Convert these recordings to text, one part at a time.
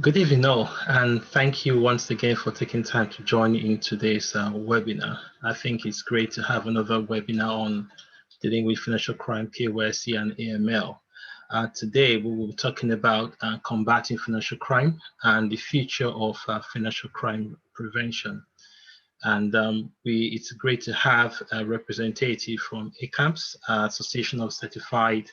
Good evening all, and thank you once again for taking time to join in today's webinar. I think it's great to have another webinar on dealing with financial crime, KYC, and AML. Today, we will be talking about combating financial crime and the future of financial crime prevention. And it's great to have a representative from ACAMS, Association of Certified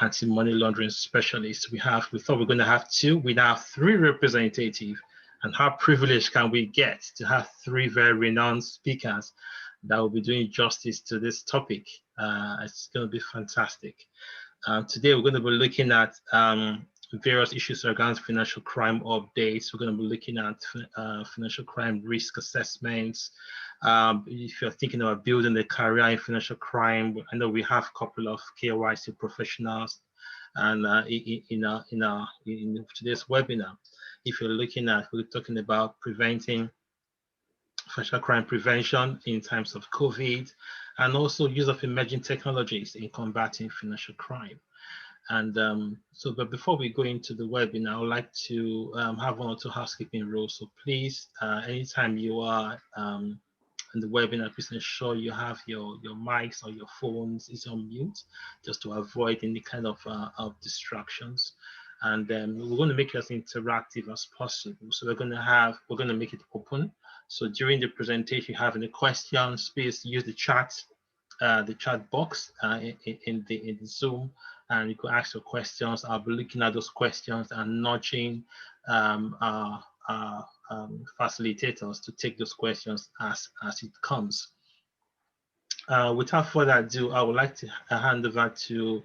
Anti-Money Laundering Specialists. We thought we were going to have two, we now have three representatives. And how privileged can we get to have three very renowned speakers that will be doing justice to this topic? It's going to be fantastic. Today, we're going to be looking at various issues around financial crime updates. We're going to be looking at financial crime risk assessments. If you're thinking about building a career in financial crime, I know we have a couple of KYC professionals and in today's webinar. If you're looking at, we're talking about preventing financial crime prevention in times of COVID, and also use of emerging technologies in combating financial crime. And but before we go into the webinar, I would like to have one or two housekeeping rules. So please, anytime you are in the webinar, please ensure you have your mics or your phones is on mute, just to avoid any kind of distractions. And we're going to make it as interactive as possible. So we're going to make it open. So during the presentation, if you have any questions, please use the chat box in the Zoom, and you can ask your questions. I'll be looking at those questions and nudging our facilitators to take those questions as it comes. Without further ado, I would like to hand over to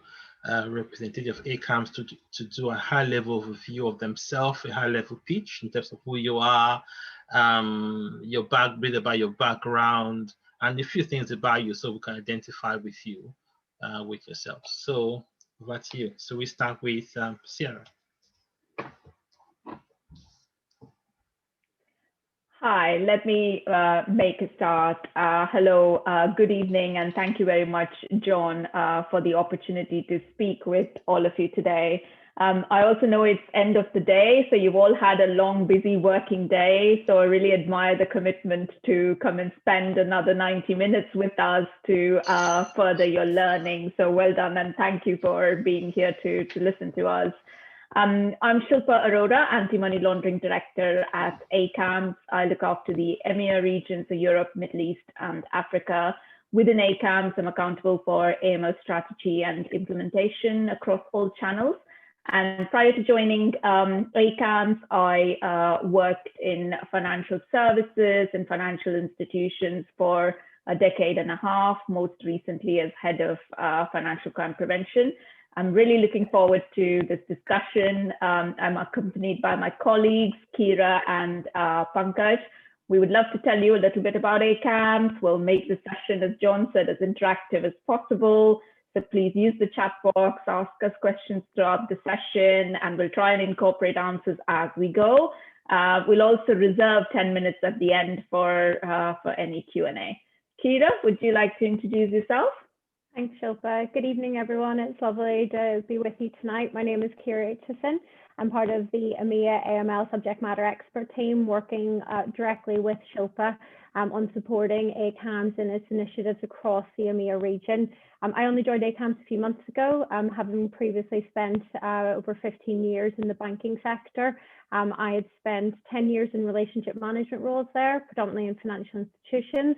representative of ACAMS to do a high-level overview of themselves, a high-level pitch in terms of who you are, a bit about your background, and a few things about you, so we can identify with you, with yourself. So over to you. So we start with Sarah. Hi, let me make a start. Hello, good evening, and thank you very much, John, for the opportunity to speak with all of you today. I also know it's end of the day, so you've all had a long, busy working day. So I really admire the commitment to come and spend another 90 minutes with us to further your learning. So well done, and thank you for being here to listen to us. I'm Shilpa Arora, Anti-Money Laundering Director at ACAMS. I look after the EMEA region, so Europe, Middle East, and Africa. Within ACAMS, I'm accountable for AML strategy and implementation across all channels. And prior to joining ACAMS, I worked in financial services and financial institutions for a decade and a half, most recently as head of financial crime prevention. I'm really looking forward to this discussion. I'm accompanied by my colleagues, Kira and Pankaj. We would love to tell you a little bit about ACAMS. We'll make the session, as John said, as interactive as possible. So please use the chat box, ask us questions throughout the session, and we'll try and incorporate answers as we go. We'll also reserve 10 minutes at the end for any Q&A. Kira, would you like to introduce yourself? Thanks, Shilpa. Good evening, everyone. It's lovely to be with you tonight. My name is Kira Aitchison. I'm part of the EMEA AML subject matter expert team, working directly with Shilpa on supporting ACAMS and its initiatives across the EMEA region. I only joined ACAMS a few months ago, having previously spent over 15 years in the banking sector. I had spent 10 years in relationship management roles there, predominantly in financial institutions,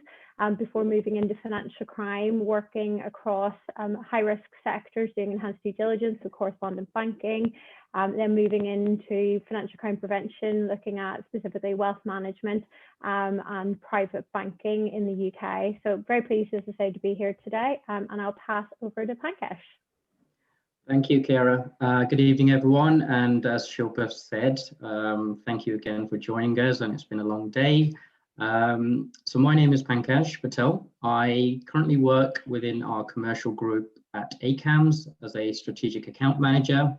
before moving into financial crime, working across high-risk sectors, doing enhanced due diligence, so correspondent banking, then moving into financial crime prevention, looking at specifically wealth management and private banking in the UK. So very pleased, as I say, to be here today, and I'll pass over to Pankaj. Thank you, Kira. Good evening, everyone. And as Shilpa said, thank you again for joining us, and it's been a long day. So my name is Pankaj Patel. I currently work within our commercial group at ACAMS as a strategic account manager,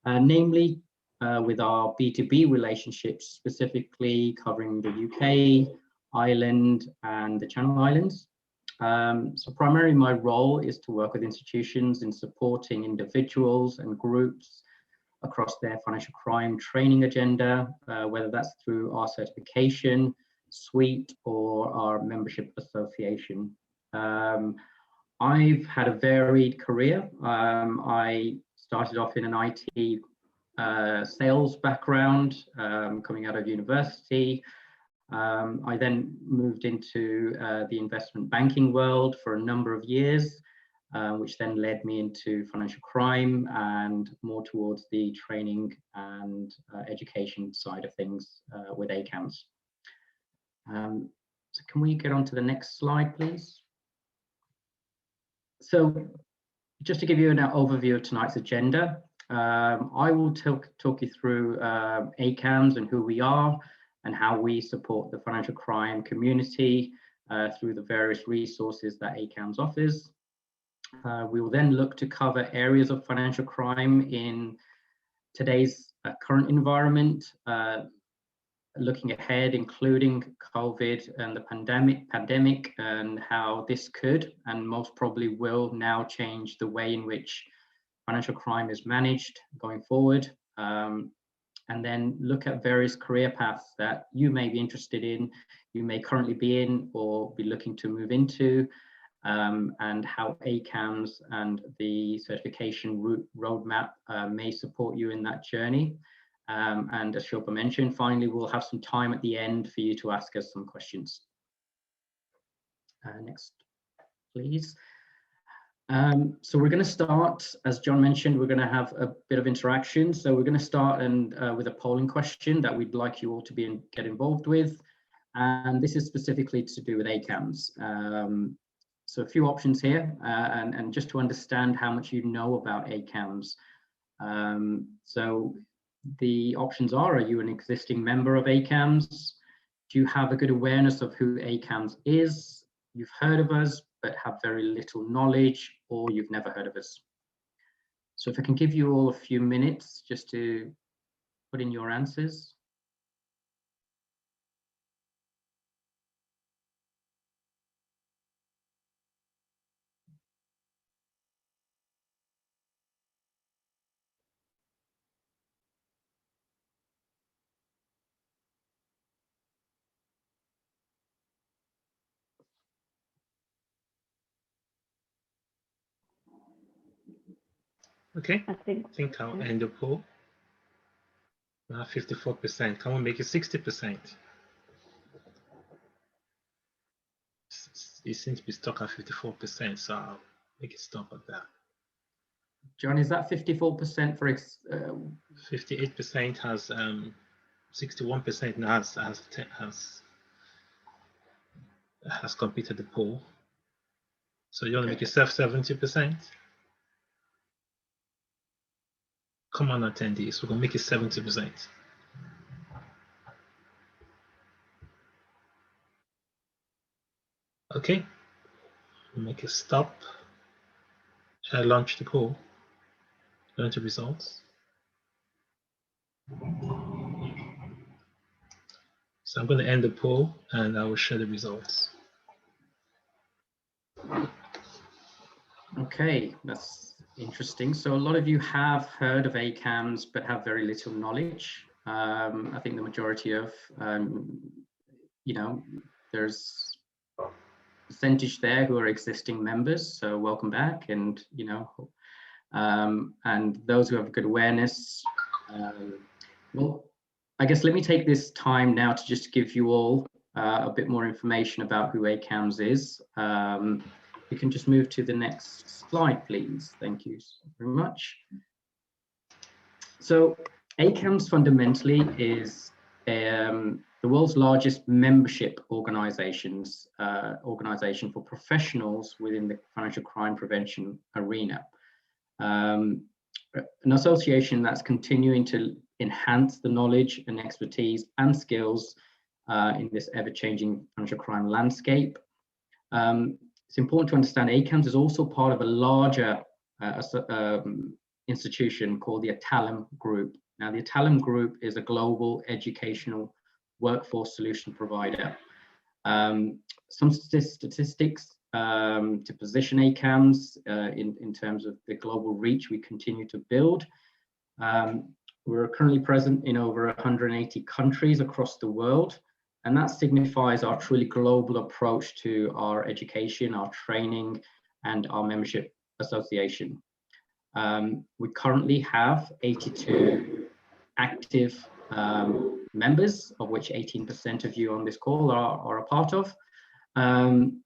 namely with our B2B relationships, specifically covering the UK, Ireland, and the Channel Islands. So primarily my role is to work with institutions in supporting individuals and groups across their financial crime training agenda, whether that's through our certification suite or our membership association. I've had a varied career. I started off in an IT sales background coming out of university. I then moved into the investment banking world for a number of years, which then led me into financial crime and more towards the training and education side of things with ACAMS. So can we get on to the next slide, please? So just to give you an overview of tonight's agenda, I will talk you through ACAMS and who we are and how we support the financial crime community through the various resources that ACAMS offers. We will then look to cover areas of financial crime in today's current environment, looking ahead, including COVID and the pandemic and how this could and most probably will now change the way in which financial crime is managed going forward. And then look at various career paths that you may be interested in, you may currently be in or be looking to move into, and how ACAMS and the certification roadmap may support you in that journey. And as Shilpa mentioned, finally, we'll have some time at the end for you to ask us some questions. Next, please. So we're going to start, as John mentioned, we're going to have a bit of interaction. So we're going to start with a polling question that we'd like you all to get involved with. And this is specifically to do with ACAMS. So a few options here, and just to understand how much you know about ACAMS. So the options are you an existing member of ACAMS? Do you have a good awareness of who ACAMS is? You've heard of us, but have very little knowledge, or you've never heard of us. So if I can give you all a few minutes just to put in your answers. Okay, I think I'll end the poll. 54%. Can we make it 60%? It seems to be stuck at 54%, so I'll make it stop at that. John, is that 54% for 58% has 61% now has completed the poll. So you want to make yourself 70%? Come on, attendees, we're gonna make it 70%. Okay, make it stop. Shall I launch the poll? Launch the results. So I'm going to end the poll and I will share the results. Okay, that's interesting. So a lot of you have heard of ACAMS but have very little knowledge. I think the majority of, there's a percentage there who are existing members, so welcome back. And, and those who have good awareness, well, I guess let me take this time now to just give you all a bit more information about who ACAMS is. We can just move to the next slide, please. Thank you very much. So ACAMS fundamentally is the world's largest membership organization for professionals within the financial crime prevention arena. An association that's continuing to enhance the knowledge and expertise and skills in this ever-changing financial crime landscape. It's important to understand ACAMS is also part of a larger institution called the Atalum Group. Now, the Atalum Group is a global educational workforce solution provider. Some statistics to position ACAMS in terms of the global reach we continue to build. We're currently present in over 180 countries across the world, and that signifies our truly global approach to our education, our training, and our membership association. We currently have 82 active members, of which 18% of you on this call are a part of, and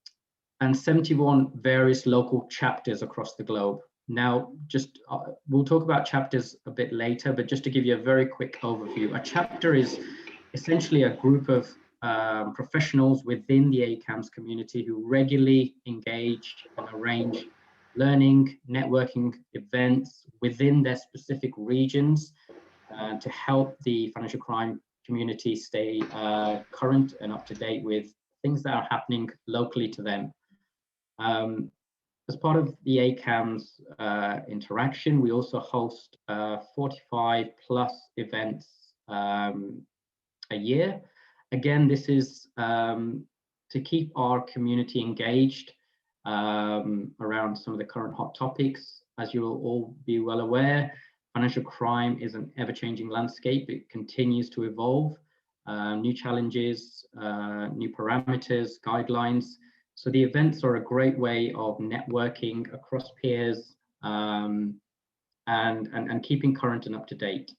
71 various local chapters across the globe. Now, just we'll talk about chapters a bit later, but just to give you a very quick overview, a chapter is essentially a group of professionals within the ACAMS community who regularly engage and arrange learning, networking events within their specific regions to help the financial crime community stay current and up to date with things that are happening locally to them. As part of the ACAMS interaction, we also host 45 plus events a year. Again, this is to keep our community engaged around some of the current hot topics. As you will all be well aware, financial crime is an ever-changing landscape. It continues to evolve, new challenges, new parameters, guidelines. So the events are a great way of networking across peers and keeping current and up to date.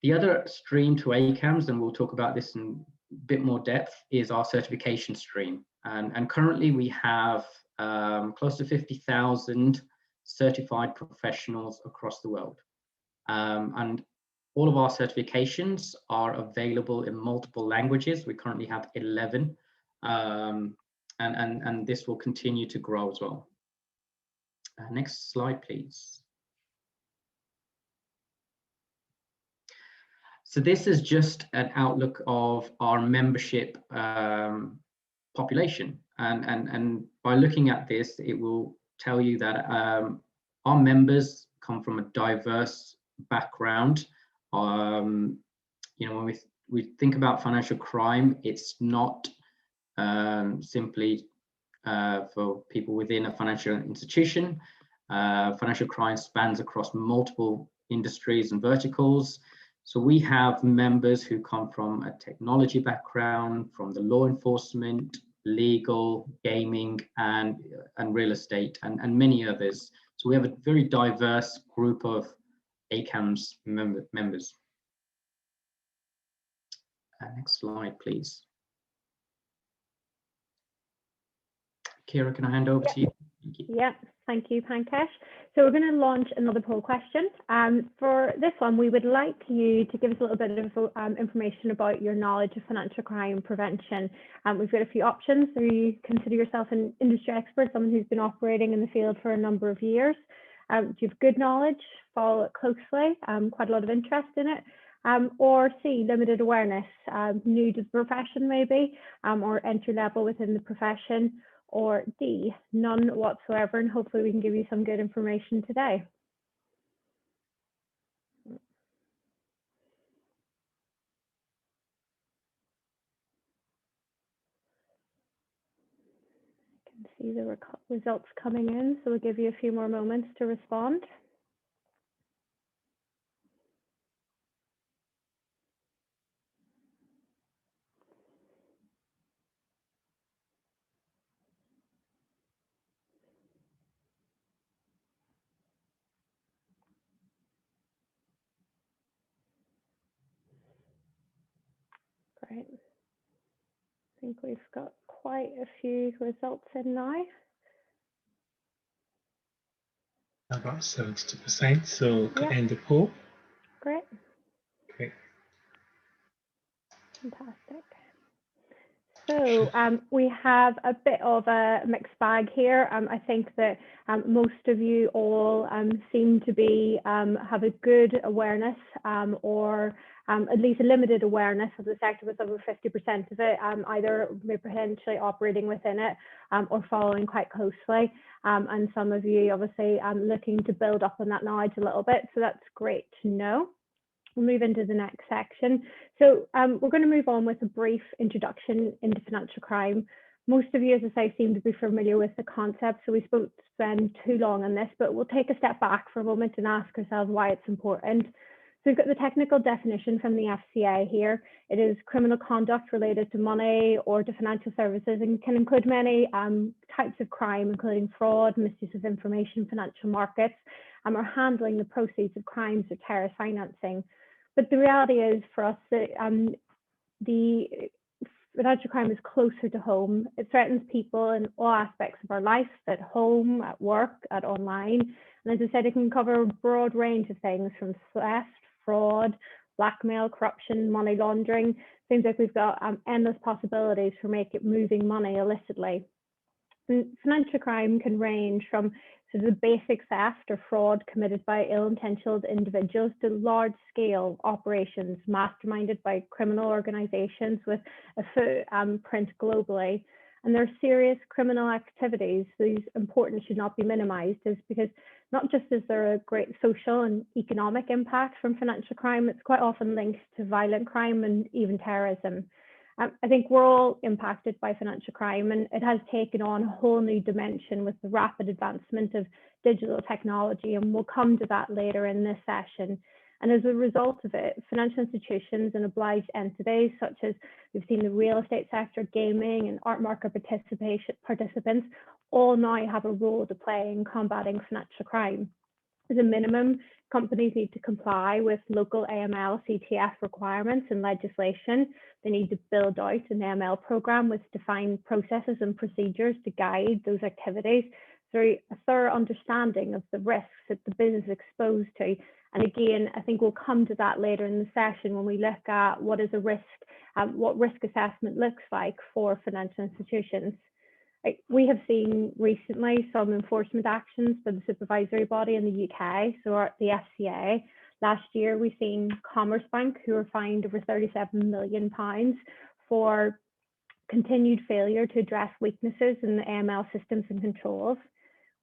The other stream to ACAMS, and we'll talk about this in a bit more depth, is our certification stream. And currently we have close to 50,000 certified professionals across the world. And all of our certifications are available in multiple languages. We currently have 11. And this will continue to grow as well. Next slide, please. So this is just an outlook of our membership population. And by looking at this, it will tell you that our members come from a diverse background. You know, when we think about financial crime, it's not simply for people within a financial institution. Financial crime spans across multiple industries and verticals. So we have members who come from a technology background, from the law enforcement, legal, gaming, and real estate, and many others. So we have a very diverse group of ACAMS members. Next slide, please. Kira, can I hand over to you? Thank you. Yeah, thank you, Pankaj. So we're going to launch another poll question. For this one, we would like you to give us a little bit of information about your knowledge of financial crime prevention. We've got a few options. So you consider yourself an industry expert, someone who's been operating in the field for a number of years. Do you have good knowledge, follow it closely, quite a lot of interest in it? Or C, limited awareness, new to the profession maybe, or entry level within the profession? Or D, none whatsoever, and hopefully we can give you some good information today. I can see the results coming in, so we'll give you a few more moments to respond. Great. I think we've got quite a few results in now. About 72%, so Yep. end the poll. Great. Okay. Fantastic. So we have a bit of a mixed bag here. I think that most of you all seem to be have a good awareness or at least a limited awareness of the sector, with over 50% of it either potentially operating within it or following quite closely. And some of you obviously looking to build up on that knowledge a little bit. So that's great to know. We'll move into the next section. So we're going to move on with a brief introduction into financial crime Most of you, as I say, seem to be familiar with the concept, so we won't spend too long on this, but we'll take a step back for a moment and ask ourselves why it's important. So we've got the technical definition from the FCA here. It is criminal conduct related to money or to financial services and can include many types of crime, including fraud, misuse of information, financial markets, or handling the proceeds of crimes or terrorist financing. But the reality is for us that the financial crime is closer to home. It threatens people in all aspects of our life, at home, at work, at online. And as I said, it can cover a broad range of things from theft, fraud, blackmail, corruption, money laundering. Seems like we've got endless possibilities for moving money illicitly. And financial crime can range from sort of the basic theft or fraud committed by ill-intentioned individuals to large-scale operations masterminded by criminal organizations with a footprint globally. And there are serious criminal activities. These importance should not be minimized, is because not just is there a great social and economic impact from financial crime, it's quite often linked to violent crime and even terrorism. I think we're all impacted by financial crime, and it has taken on a whole new dimension with the rapid advancement of digital technology, and we'll come to that later in this session. And as a result of it, financial institutions and obliged entities, such as we've seen the real estate sector, gaming, and art market participants, all now have a role to play in combating financial crime. As a minimum, companies need to comply with local AML CTF requirements and legislation. They need to build out an AML program with defined processes and procedures to guide those activities through a thorough understanding of the risks that the business is exposed to. And again, I think we'll come to that later in the session when we look at what is a risk, what risk assessment looks like for financial institutions. We have seen recently some enforcement actions by the supervisory body in the UK, so the FCA. Last year, we've seen Commerzbank, who were fined over £37 million for continued failure to address weaknesses in the AML systems and controls.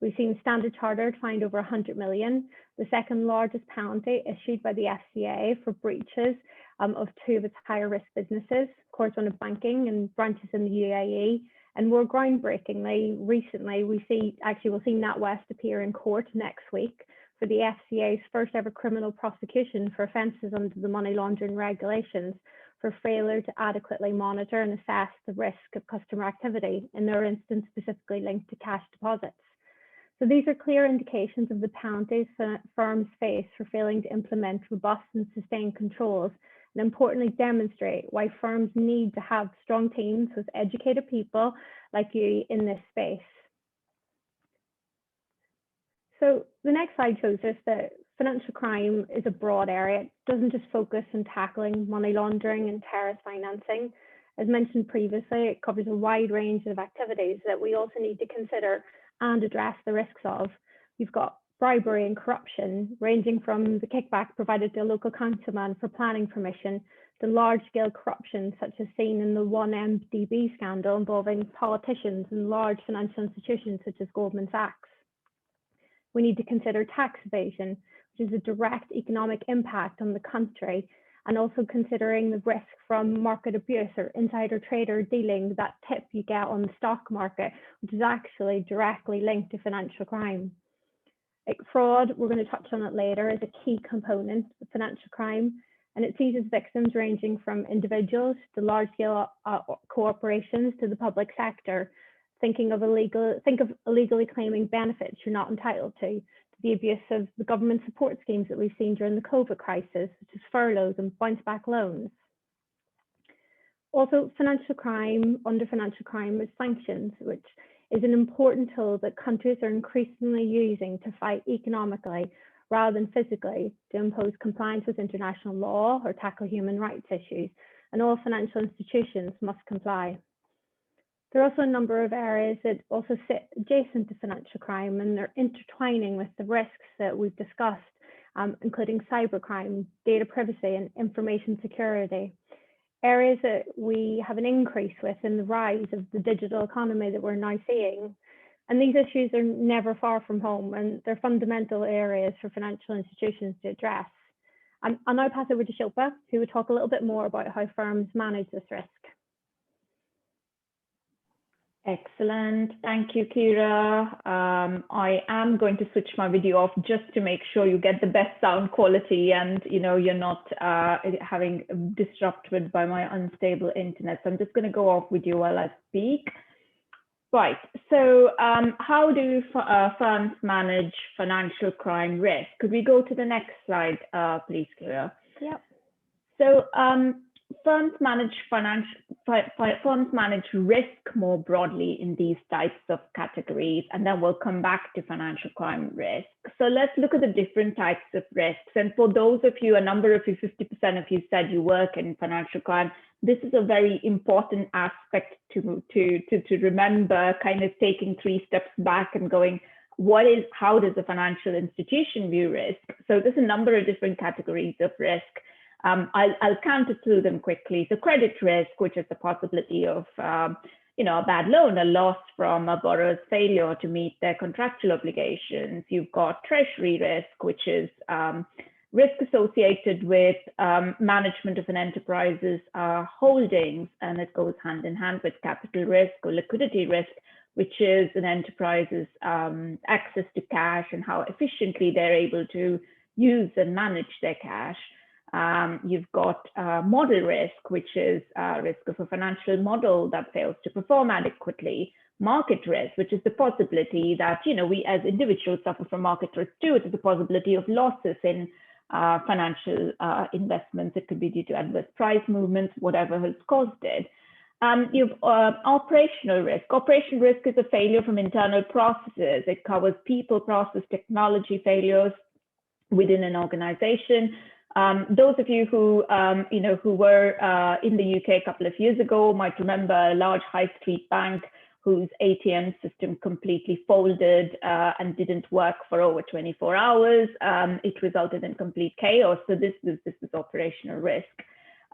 We've seen Standard Chartered fined over 100 million, the second largest penalty issued by the FCA for breaches of two of its higher risk businesses, correspondent banking and branches in the UAE. And more groundbreakingly, recently, we'll see NatWest appear in court next week for the FCA's first ever criminal prosecution for offences under the money laundering regulations for failure to adequately monitor and assess the risk of customer activity, in their instance specifically linked to cash deposits. So these are clear indications of the penalties firms face for failing to implement robust and sustained controls, and importantly demonstrate why firms need to have strong teams with educated people like you in this space. So the next slide shows us that financial crime is a broad area. It doesn't just focus on tackling money laundering and terrorist financing. As mentioned previously, it covers a wide range of activities that we also need to consider and address the risks of. You've got bribery and corruption, ranging from the kickback provided to a local councilman for planning permission to large-scale corruption, such as seen in the 1MDB scandal involving politicians and large financial institutions such as Goldman Sachs. We need to consider tax evasion, which is a direct economic impact on the country, and also considering the risk from market abuse or insider trader dealing, that tip you get on the stock market, which is actually directly linked to financial crime. Like fraud, we're going to touch on it later, is a key component of financial crime, and it seizes victims ranging from individuals to large-scale corporations to the public sector. Think of illegally claiming benefits you're not entitled to the abuse of the government support schemes that we've seen during the COVID crisis, such as furloughs and bounce-back loans. Also, under financial crime is sanctions, which is an important tool that countries are increasingly using to fight economically rather than physically to impose compliance with international law or tackle human rights issues, and all financial institutions must comply. There are also a number of areas that also sit adjacent to financial crime, and they're intertwining with the risks that we've discussed, including cybercrime, data privacy, and information security. Areas that we have an increase with in the rise of the digital economy that we're now seeing. And these issues are never far from home, and they're fundamental areas for financial institutions to address. I'll now pass over to Shilpa, who will talk a little bit more about how firms manage this risk. Excellent. Thank you, Kira. I am going to switch my video off just to make sure you get the best sound quality and you're not having disrupted by my unstable internet. So I'm just going to go off video while I speak. Right. So how do firms manage financial crime risk? Could we go to the next slide, please, Kira? Yep. So firms manage risk more broadly in these types of categories, and then we'll come back to financial crime risk. So let's look at the different types of risks. And for those of you, a number of you, 50% of you said you work in financial crime, this is a very important aspect to remember, kind of taking 3 steps back and going, how does a financial institution view risk? So there's a number of different categories of risk. I'll counter through them quickly. So credit risk, which is the possibility of a bad loan, a loss from a borrower's failure to meet their contractual obligations. You've got treasury risk, which is risk associated with management of an enterprise's holdings, and it goes hand in hand with capital risk or liquidity risk, which is an enterprise's access to cash and how efficiently they're able to use and manage their cash. You've got model risk, which is risk of a financial model that fails to perform adequately. Market risk, which is the possibility that we as individuals suffer from market risk too. It is the possibility of losses in financial investments. It could be due to adverse price movements, whatever has caused it. You've operational risk. Operational risk is a failure from internal processes. It covers people, process, technology failures within an organization. Those of you who were in the UK a couple of years ago might remember a large high street bank whose ATM system completely folded and didn't work for over 24 hours. It resulted in complete chaos. So this is operational risk.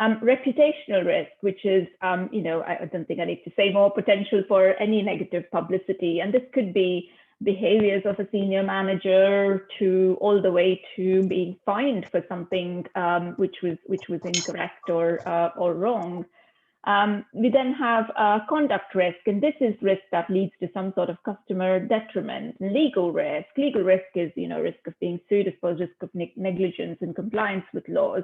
Reputational risk, which is, I don't think I need to say more, potential for any negative publicity. And this could be behaviors of a senior manager to all the way to being fined for something which was incorrect or wrong. We then have conduct risk, and this is risk that leads to some sort of customer detriment. Legal risk. Legal risk is, risk of being sued, I suppose, risk of negligence in compliance with laws.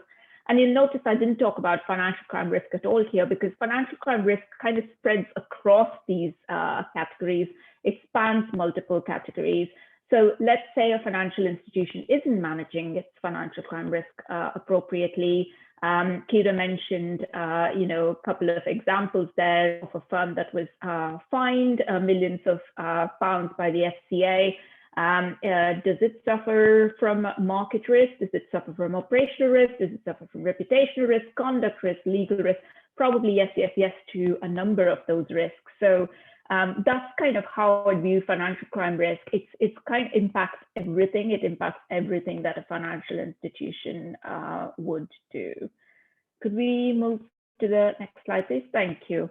And you'll notice I didn't talk about financial crime risk at all here, because financial crime risk kind of spreads across these categories. It spans multiple categories. So let's say a financial institution isn't managing its financial crime risk appropriately. Kira mentioned, a couple of examples there of a firm that was fined millions of pounds by the FCA. Does it suffer from market risk? Does it suffer from operational risk? Does it suffer from reputational risk, conduct risk, legal risk? Probably yes, yes, yes to a number of those risks. So that's kind of how I view financial crime risk. It's kind of impacts everything. It impacts everything that a financial institution would do. Could we move to the next slide, please? Thank you.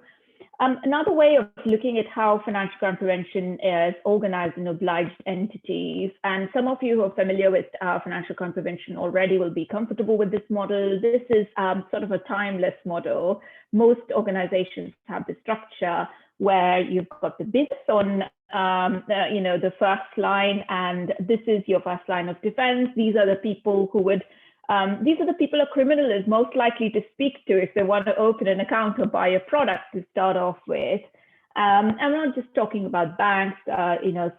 Another way of looking at how financial crime prevention is organized in obliged entities, and some of you who are familiar with financial crime prevention already will be comfortable with this model. This is sort of a timeless model. Most organizations have the structure where you've got the business on the first line, and this is your first line of defense. These are the people who would a criminal is most likely to speak to if they want to open an account or buy a product to start off with. I'm not just talking about banks,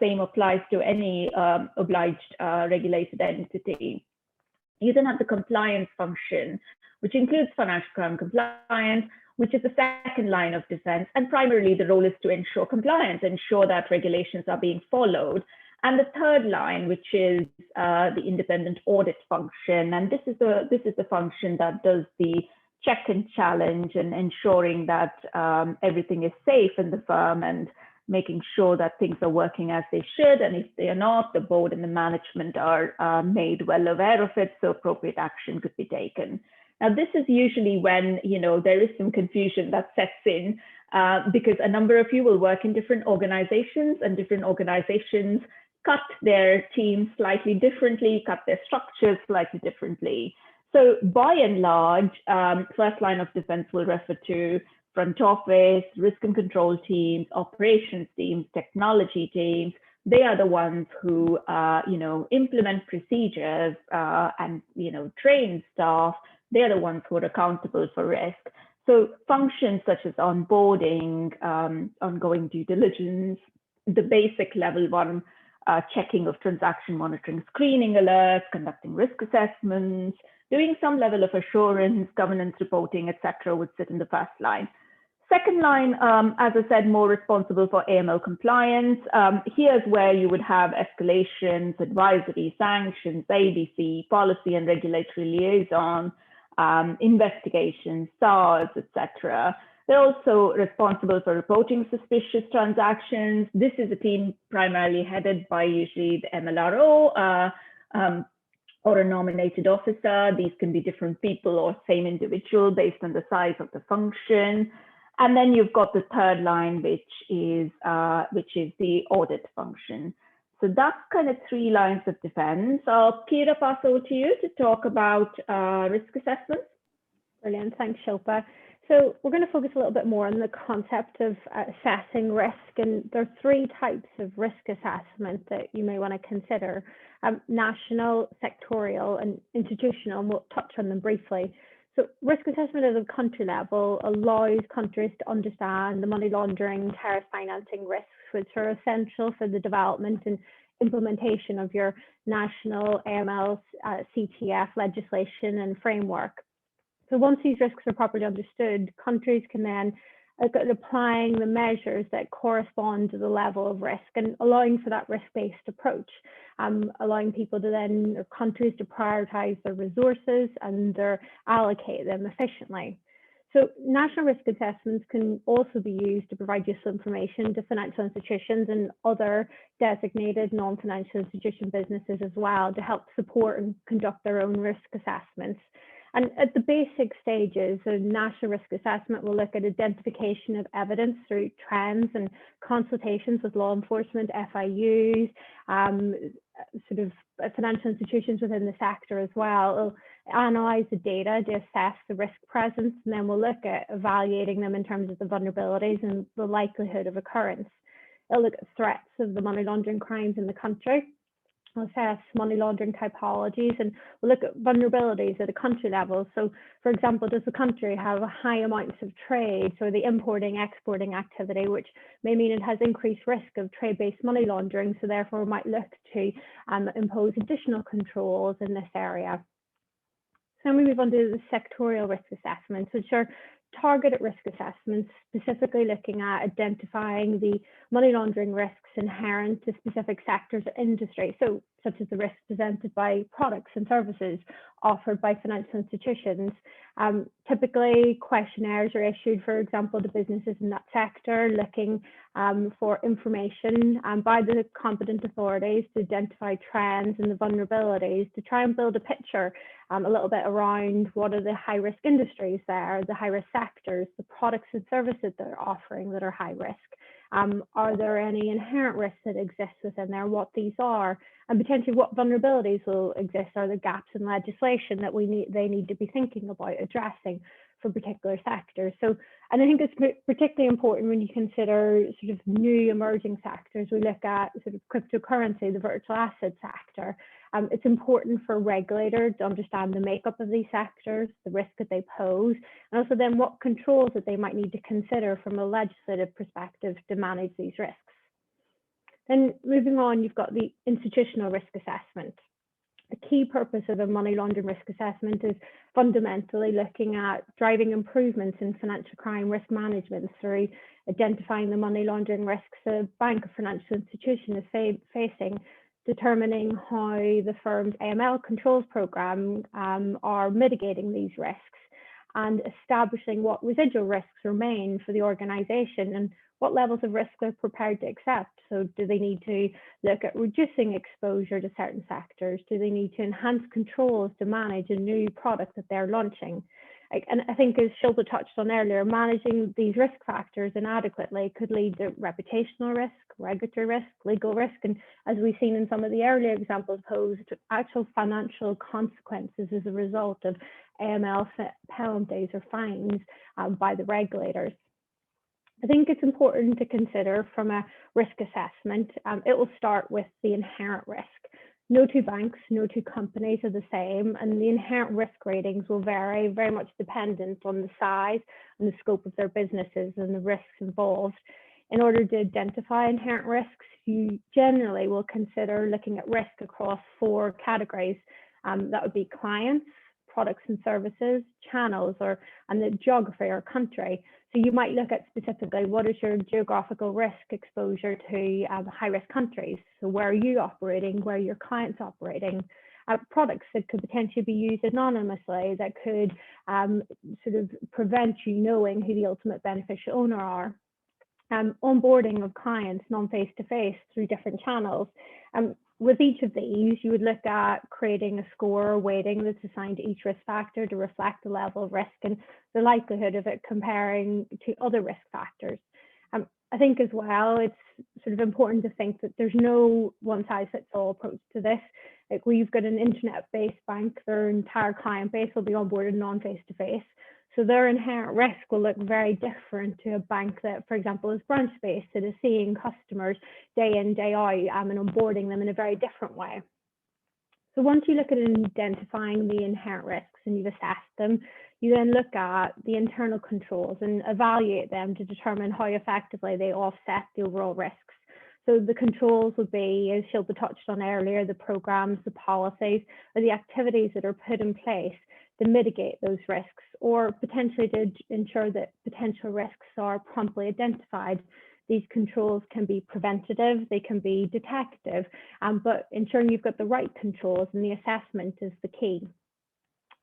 same applies to any obliged regulated entity. You then have the compliance function, which includes financial crime compliance, which is the second line of defense. And primarily the role is to ensure compliance, ensure that regulations are being followed. And the third line, which is the independent audit function. And this is the function that does the check and challenge and ensuring that everything is safe in the firm and making sure that things are working as they should. And if they are not, the board and the management are made well aware of it, so appropriate action could be taken. Now, this is usually when there is some confusion that sets in because a number of you will work in different organizations, and different organizations cut their teams slightly differently, cut their structures slightly differently. So by and large, first line of defense will refer to front office, risk and control teams, operations teams, technology teams. They are the ones who, implement procedures and, train staff. They're the ones who are accountable for risk. So functions such as onboarding, ongoing due diligence, the basic level one, checking of transaction monitoring, screening alerts, conducting risk assessments, doing some level of assurance, governance reporting, etc., would sit in the first line. Second line, as I said, more responsible for AML compliance. Here's where you would have escalations, advisory, sanctions, ABC, policy and regulatory liaison, investigations, SARs, etc. They're also responsible for reporting suspicious transactions. This is a team primarily headed by usually the MLRO or a nominated officer. These can be different people or same individual based on the size of the function. And then you've got the third line, which is the audit function. So that's kind of 3 lines of defense. Kira, pass over to you to talk about risk assessments. Brilliant, thanks Shilpa. So we're going to focus a little bit more on the concept of assessing risk, and there are 3 types of risk assessment that you may want to consider: national, sectorial, and institutional, and we'll touch on them briefly. So risk assessment at a country level allows countries to understand the money laundering, terrorist financing risks, which are essential for the development and implementation of your national AML, CTF legislation and framework. So once these risks are properly understood, countries can then look at applying the measures that correspond to the level of risk and allowing for that risk-based approach, allowing people to then, or countries to prioritize their resources and allocate them efficiently. So national risk assessments can also be used to provide useful information to financial institutions and other designated non-financial institution businesses as well, to help support and conduct their own risk assessments. And at the basic stages, a national risk assessment will look at identification of evidence through trends and consultations with law enforcement, FIUs, sort of financial institutions within the sector as well. It'll analyze the data to assess the risk presence, and then we'll look at evaluating them in terms of the vulnerabilities and the likelihood of occurrence. It'll look at threats of the money laundering crimes in the country, assess money laundering typologies, and we'll look at vulnerabilities at a country level. So for example, does the country have high amounts of trade, so the importing, exporting activity, which may mean it has increased risk of trade-based money laundering, so therefore we might look to impose additional controls in this area. So then we move on to the sectorial risk assessments, which are targeted risk assessments, specifically looking at identifying the money laundering risks inherent to specific sectors or industries, so such as the risks presented by products and services offered by financial institutions. Typically, questionnaires are issued, for example, to businesses in that sector, looking for information by the competent authorities to identify trends and the vulnerabilities, to try and build a picture a little bit around what are the high-risk industries there, the high-risk sectors, the products and services they're offering that are high risk. Are there any inherent risks that exist within there, what these are, and potentially what vulnerabilities will exist? Are there gaps in legislation that they need to be thinking about addressing for particular sectors? So, and I think it's particularly important when you consider sort of new emerging sectors. We look at sort of cryptocurrency, the virtual asset sector. It's important for regulators to understand the makeup of these sectors, the risk that they pose, and also then what controls that they might need to consider from a legislative perspective to manage these risks. Then moving on, you've got the institutional risk assessment. The key purpose of a money laundering risk assessment is fundamentally looking at driving improvements in financial crime risk management through identifying the money laundering risks a bank or financial institution is facing, determining how the firm's AML controls program are mitigating these risks, and establishing what residual risks remain for the organization and what levels of risk they're prepared to accept. So do they need to look at reducing exposure to certain sectors? Do they need to enhance controls to manage a new product that they're launching? And I think, as Shilpa touched on earlier, managing these risk factors inadequately could lead to reputational risk, regulatory risk, legal risk, and as we've seen in some of the earlier examples, pose actual financial consequences as a result of AML penalties or fines by the regulators. I think it's important to consider from a risk assessment, it will start with the inherent risk. No two banks, no two companies are the same, and the inherent risk ratings will vary, very much dependent on the size and the scope of their businesses and the risks involved. In order to identify inherent risks, you generally will consider looking at risk across 4 categories. That would be clients, products and services, channels, and the geography or country. So you might look at specifically what is your geographical risk exposure to high-risk countries. So where are you operating, where are your clients operating? Products that could potentially be used anonymously that could sort of prevent you knowing who the ultimate beneficial owner are. Onboarding of clients non-face-to-face through different channels. With each of these, you would look at creating a score or weighting that's assigned to each risk factor to reflect the level of risk and the likelihood of it comparing to other risk factors. I think as well, it's sort of important to think that there's no one-size-fits-all approach to this. Like we've got an internet-based bank, their entire client base will be onboarded non-face-to-face. So their inherent risk will look very different to a bank that, for example, is branch-based, that is seeing customers day in, day out, and onboarding them in a very different way. So once you look at identifying the inherent risks and you've assessed them, you then look at the internal controls and evaluate them to determine how effectively they offset the overall risks. So the controls would be, as Shilpa touched on earlier, the programs, the policies, or the activities that are put in place to mitigate those risks, or potentially to ensure that potential risks are promptly identified. These controls can be preventative, they can be detective, but ensuring you've got the right controls and the assessment is the key.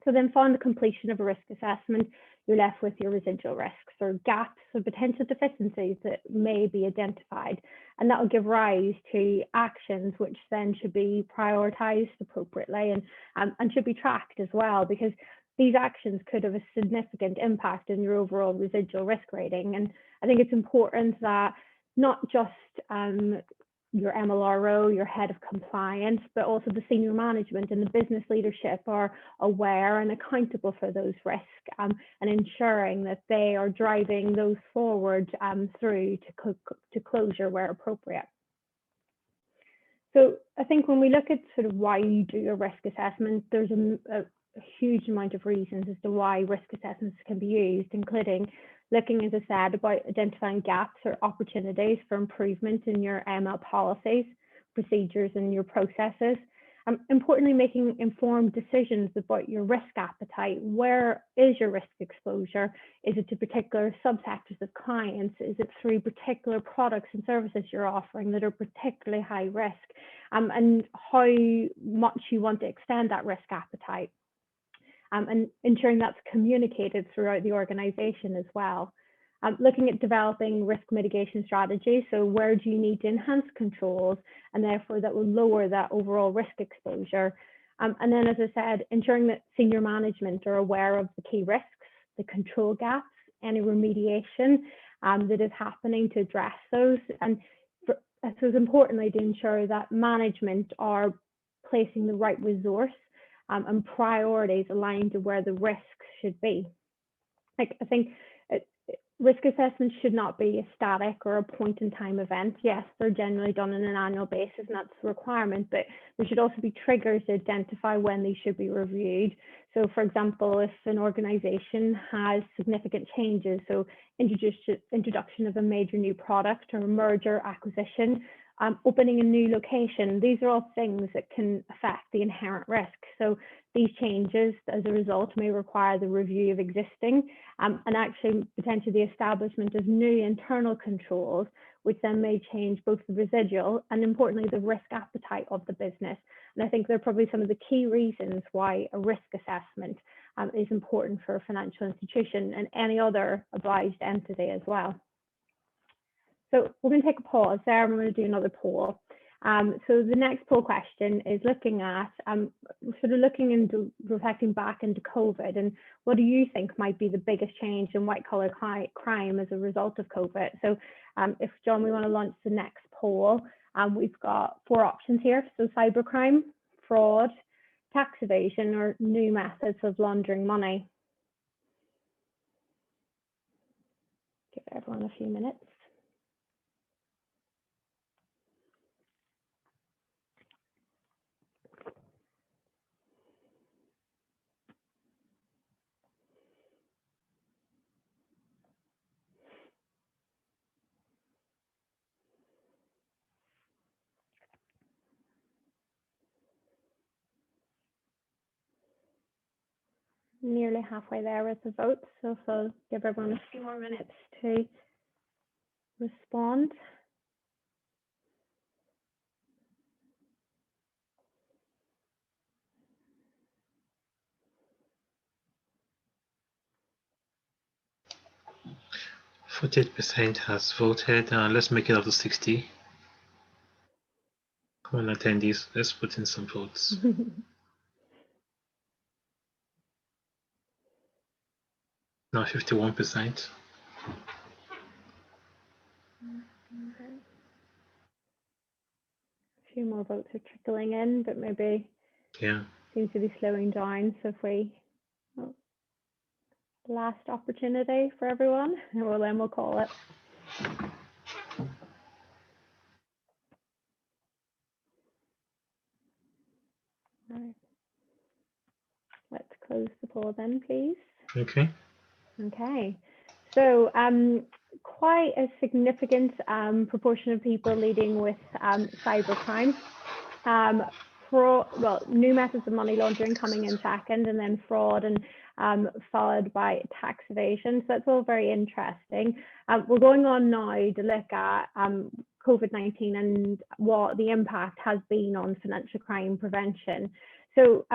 So then following the completion of a risk assessment, you're left with your residual risks or gaps or potential deficiencies that may be identified. And that will give rise to actions which then should be prioritized appropriately and should be tracked as well, because these actions could have a significant impact on your overall residual risk rating. And I think it's important that not just your MLRO, your head of compliance, but also the senior management and the business leadership are aware and accountable for those risks and ensuring that they are driving those forward through to closure where appropriate. So I think when we look at sort of why you do a risk assessment, there's a huge amount of reasons as to why risk assessments can be used, including looking, as I said, about identifying gaps or opportunities for improvement in your ML policies, procedures, and your processes. Importantly, making informed decisions about your risk appetite. Where is your risk exposure? Is it to particular subsectors of clients? Is it through particular products and services you're offering that are particularly high risk? And how much you want to extend that risk appetite. And ensuring that's communicated throughout the organization as well. Looking at developing risk mitigation strategies. So where do you need to enhance controls, and therefore that will lower that overall risk exposure. And then, as I said, ensuring that senior management are aware of the key risks, the control gaps, any remediation that is happening to address those. And I suppose importantly, to ensure that management are placing the right resource and priorities aligned to where the risks should be. Like, I think risk assessments should not be a static or a point in time event. Yes, they're generally done on an annual basis, and that's the requirement, but there should also be triggers to identify when they should be reviewed. So for example, if an organization has significant changes, so introduction of a major new product or a merger, acquisition, opening a new location, these are all things that can affect the inherent risk. So these changes, as a result, may require the review of existing and actually potentially the establishment of new internal controls, which then may change both the residual and, importantly, the risk appetite of the business. And I think they're probably some of the key reasons why a risk assessment is important for a financial institution and any other obliged entity as well. So we're going to take a pause there, and we're going to do another poll. So the next poll question is looking at sort of looking into reflecting back into COVID, and what do you think might be the biggest change in white collar crime as a result of COVID? So if John, we want to launch the next poll, we've got 4 options here. So cybercrime, fraud, tax evasion, or new methods of laundering money. Give everyone a few minutes. Nearly halfway there with the vote, so I'll give everyone a few more minutes to respond. %48 has voted. Let's make it up to 60. Come on, attendees, let's put in some votes. Now 51%. A few more votes are trickling in, but maybe seems to be slowing down. So if we last opportunity for everyone, well then we'll call it. All right. Let's close the poll then, please. Okay. Okay. So quite a significant proportion of people leading with cybercrime. New methods of money laundering coming in second, and then fraud, and followed by tax evasion. So that's all very interesting. We're going on now to look at COVID-19 and what the impact has been on financial crime prevention. So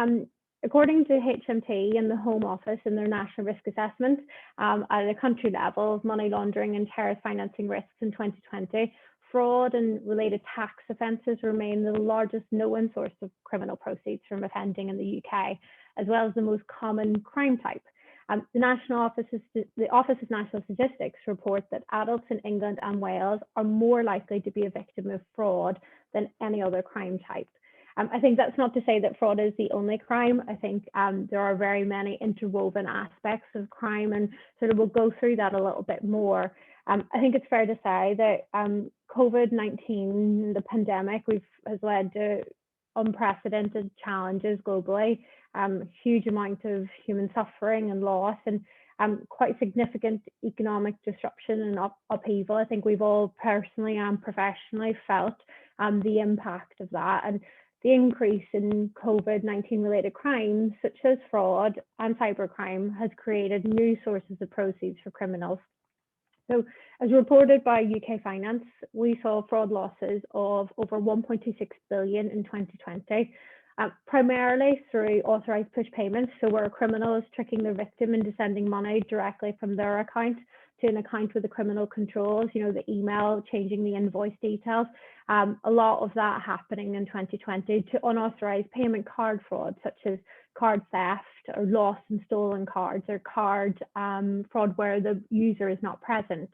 according to HMT and the Home Office in their National Risk Assessment at a country level of money laundering and terrorist financing risks in 2020, fraud and related tax offences remain the largest known source of criminal proceeds from offending in the UK, as well as the most common crime type. The Office of National Statistics report that adults in England and Wales are more likely to be a victim of fraud than any other crime type. I think that's not to say that fraud is the only crime. I think there are very many interwoven aspects of crime, and sort of we'll go through that a little bit more. I think it's fair to say that COVID-19, the pandemic, has led to unprecedented challenges globally, huge amount of human suffering and loss, and quite significant economic disruption and upheaval. I think we've all personally and professionally felt the impact of that. And the increase in COVID-19 related crimes, such as fraud and cybercrime, has created new sources of proceeds for criminals. So, as reported by UK Finance, we saw fraud losses of over 1.26 billion in 2020, primarily through authorised push payments. So where a criminal is tricking the victim into sending money directly from their account to an account with the criminal controls, you know, the email, changing the invoice details. A lot of that happening in 2020 to unauthorised payment card fraud, such as card theft or lost and stolen cards, or card fraud where the user is not present.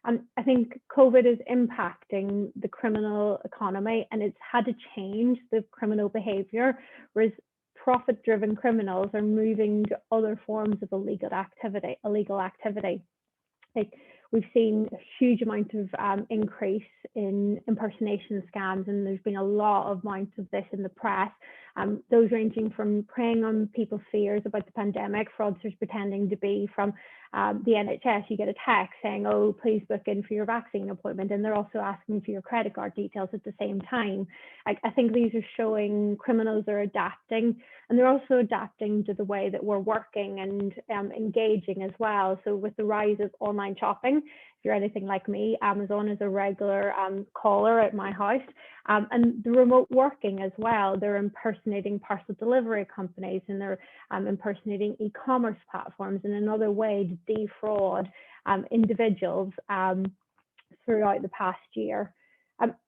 I think COVID is impacting the criminal economy, and it's had to change the criminal behaviour, whereas profit-driven criminals are moving to other forms of illegal activity. Like, we've seen a huge amount of increase in impersonation scams, and there's been a lot of amounts of this in the press. Those ranging from preying on people's fears about the pandemic, fraudsters pretending to be from the NHS. You get a text saying, oh, please book in for your vaccine appointment, and they're also asking for your credit card details at the same time. I think these are showing criminals are adapting, and they're also adapting to the way that we're working and engaging as well. So with the rise of online shopping, if you're anything like me, Amazon is a regular caller at my house, and the remote working as well. They're impersonating parcel delivery companies, and they're impersonating e-commerce platforms in another way to defraud individuals throughout the past year.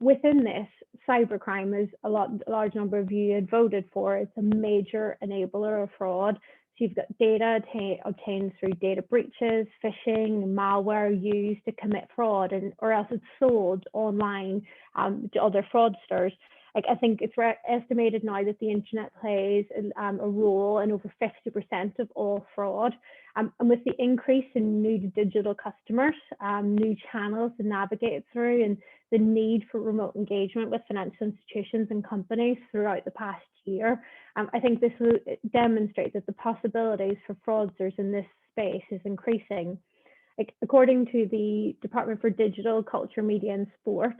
Within this, cybercrime is a large number of you had voted for. It's a major enabler of fraud. So you've got data obtained through data breaches, phishing, malware used to commit fraud, or else it's sold online to other fraudsters. Like, I think it's estimated now that the internet plays a role in over 50% of all fraud. And with the increase in new digital customers, new channels to navigate through, and the need for remote engagement with financial institutions and companies throughout the past year, I think this will demonstrate that the possibilities for fraudsters in this space is increasing. Like, according to the Department for Digital, Culture, Media and Sport,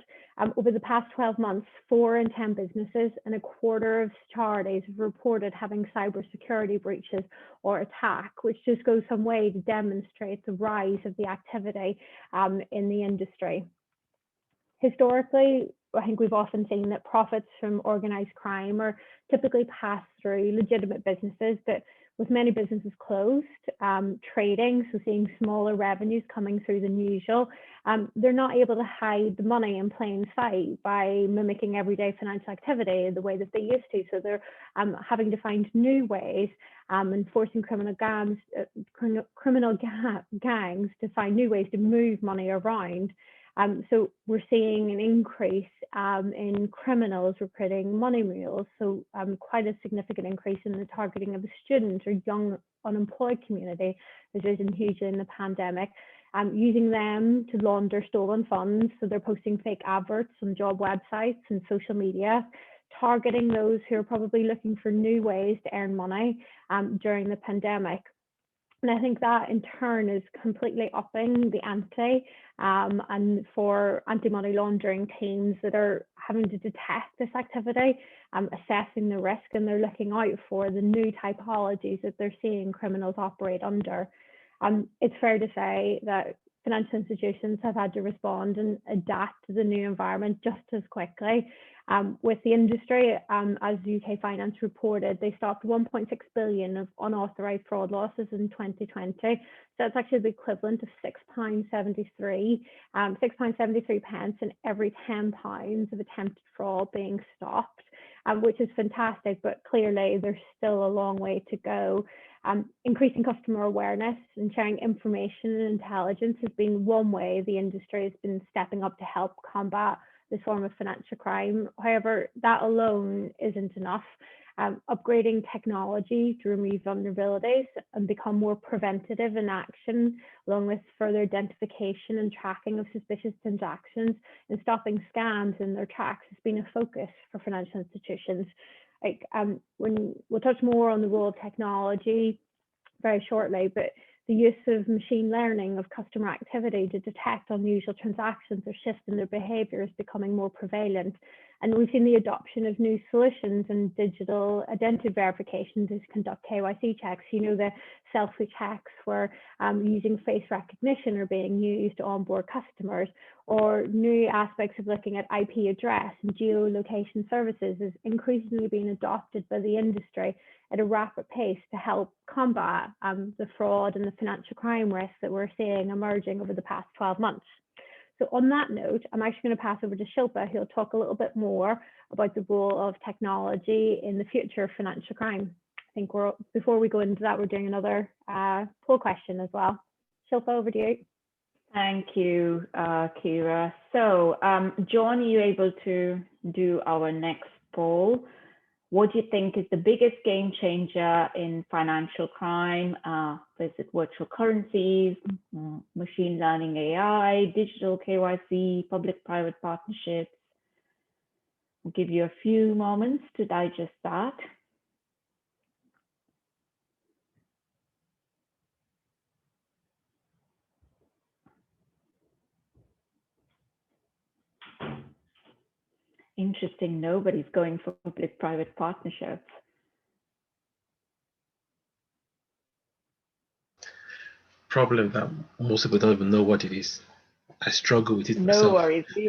over the past 12 months, 4 in 10 businesses and a quarter of charities have reported having cybersecurity breaches or attack, which just goes some way to demonstrate the rise of the activity in the industry. Historically, I think we've often seen that profits from organized crime are typically passed through legitimate businesses, but with many businesses closed, trading, so seeing smaller revenues coming through than usual, they're not able to hide the money in plain sight by mimicking everyday financial activity the way that they used to. So they're having to find new ways and forcing criminal gangs to find new ways to move money around. So we're seeing an increase in criminals recruiting money mules. So quite a significant increase in the targeting of the student or young unemployed community, which has been hugely in the pandemic, using them to launder stolen funds. So they're posting fake adverts on job websites and social media, targeting those who are probably looking for new ways to earn money during the pandemic. And I think that in turn is completely upping the ante and for anti-money laundering teams that are having to detect this activity, assessing the risk, and they're looking out for the new typologies that they're seeing criminals operate under. It's fair to say that financial institutions have had to respond and adapt to the new environment just as quickly. With the industry, as UK Finance reported, they stopped 1.6 billion of unauthorised fraud losses in 2020. So that's actually the equivalent of £6.73 pence in every £10 of attempted fraud being stopped, which is fantastic, but clearly there's still a long way to go. Increasing customer awareness and sharing information and intelligence has been one way the industry has been stepping up to help combat this form of financial crime. However, that alone isn't enough. Upgrading technology to remove vulnerabilities and become more preventative in action, along with further identification and tracking of suspicious transactions and stopping scams in their tracks, has been a focus for financial institutions. Like, when we'll touch more on the role of technology very shortly, but the use of machine learning of customer activity to detect unusual transactions or shifts in their behaviour is becoming more prevalent. And we've seen the adoption of new solutions and digital identity verification to conduct KYC checks. You know, the selfie checks where using face recognition are being used to onboard customers, or new aspects of looking at IP address and geolocation services is increasingly being adopted by the industry at a rapid pace to help combat the fraud and the financial crime risks that we're seeing emerging over the past 12 months. So on that note, I'm actually going to pass over to Shilpa, who'll talk a little bit more about the role of technology in the future of financial crime. I think before we go into that, we're doing another poll question as well. Shilpa, over to you. Thank you, Kira. So, John, are you able to do our next poll? What do you think is the biggest game changer in financial crime? Is it virtual currencies, machine learning, AI, digital KYC, public-private partnerships? We'll give you a few moments to digest that. Interesting, nobody's going for public-private partnerships. Problem that most people don't even know what it is. I struggle with it myself. No worries, we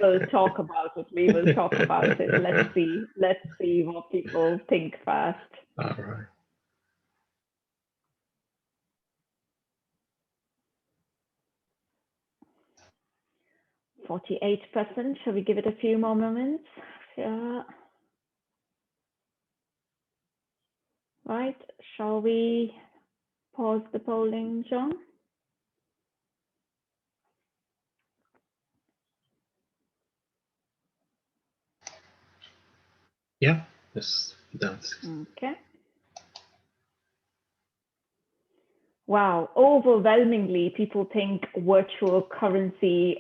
will talk about it. We will talk about it. Let's see what people think first. All right. %. Shall we give it a few more moments? Yeah. Right. Shall we pause the polling, John? Yeah, yes, it does. Okay. Wow, overwhelmingly, people think virtual currency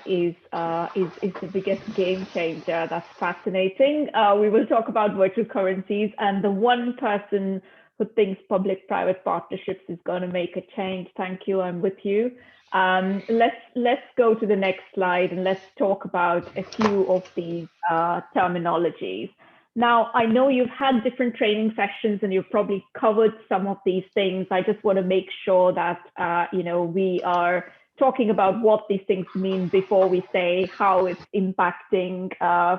is the biggest game changer. That's fascinating. We will talk about virtual currencies, and the one person who thinks public-private partnerships is going to make a change. Thank you. I'm with you. Let's go to the next slide and let's talk about a few of these terminologies. Now, I know you've had different training sessions and you've probably covered some of these things. I just want to make sure that, we are talking about what these things mean before we say how it's impacting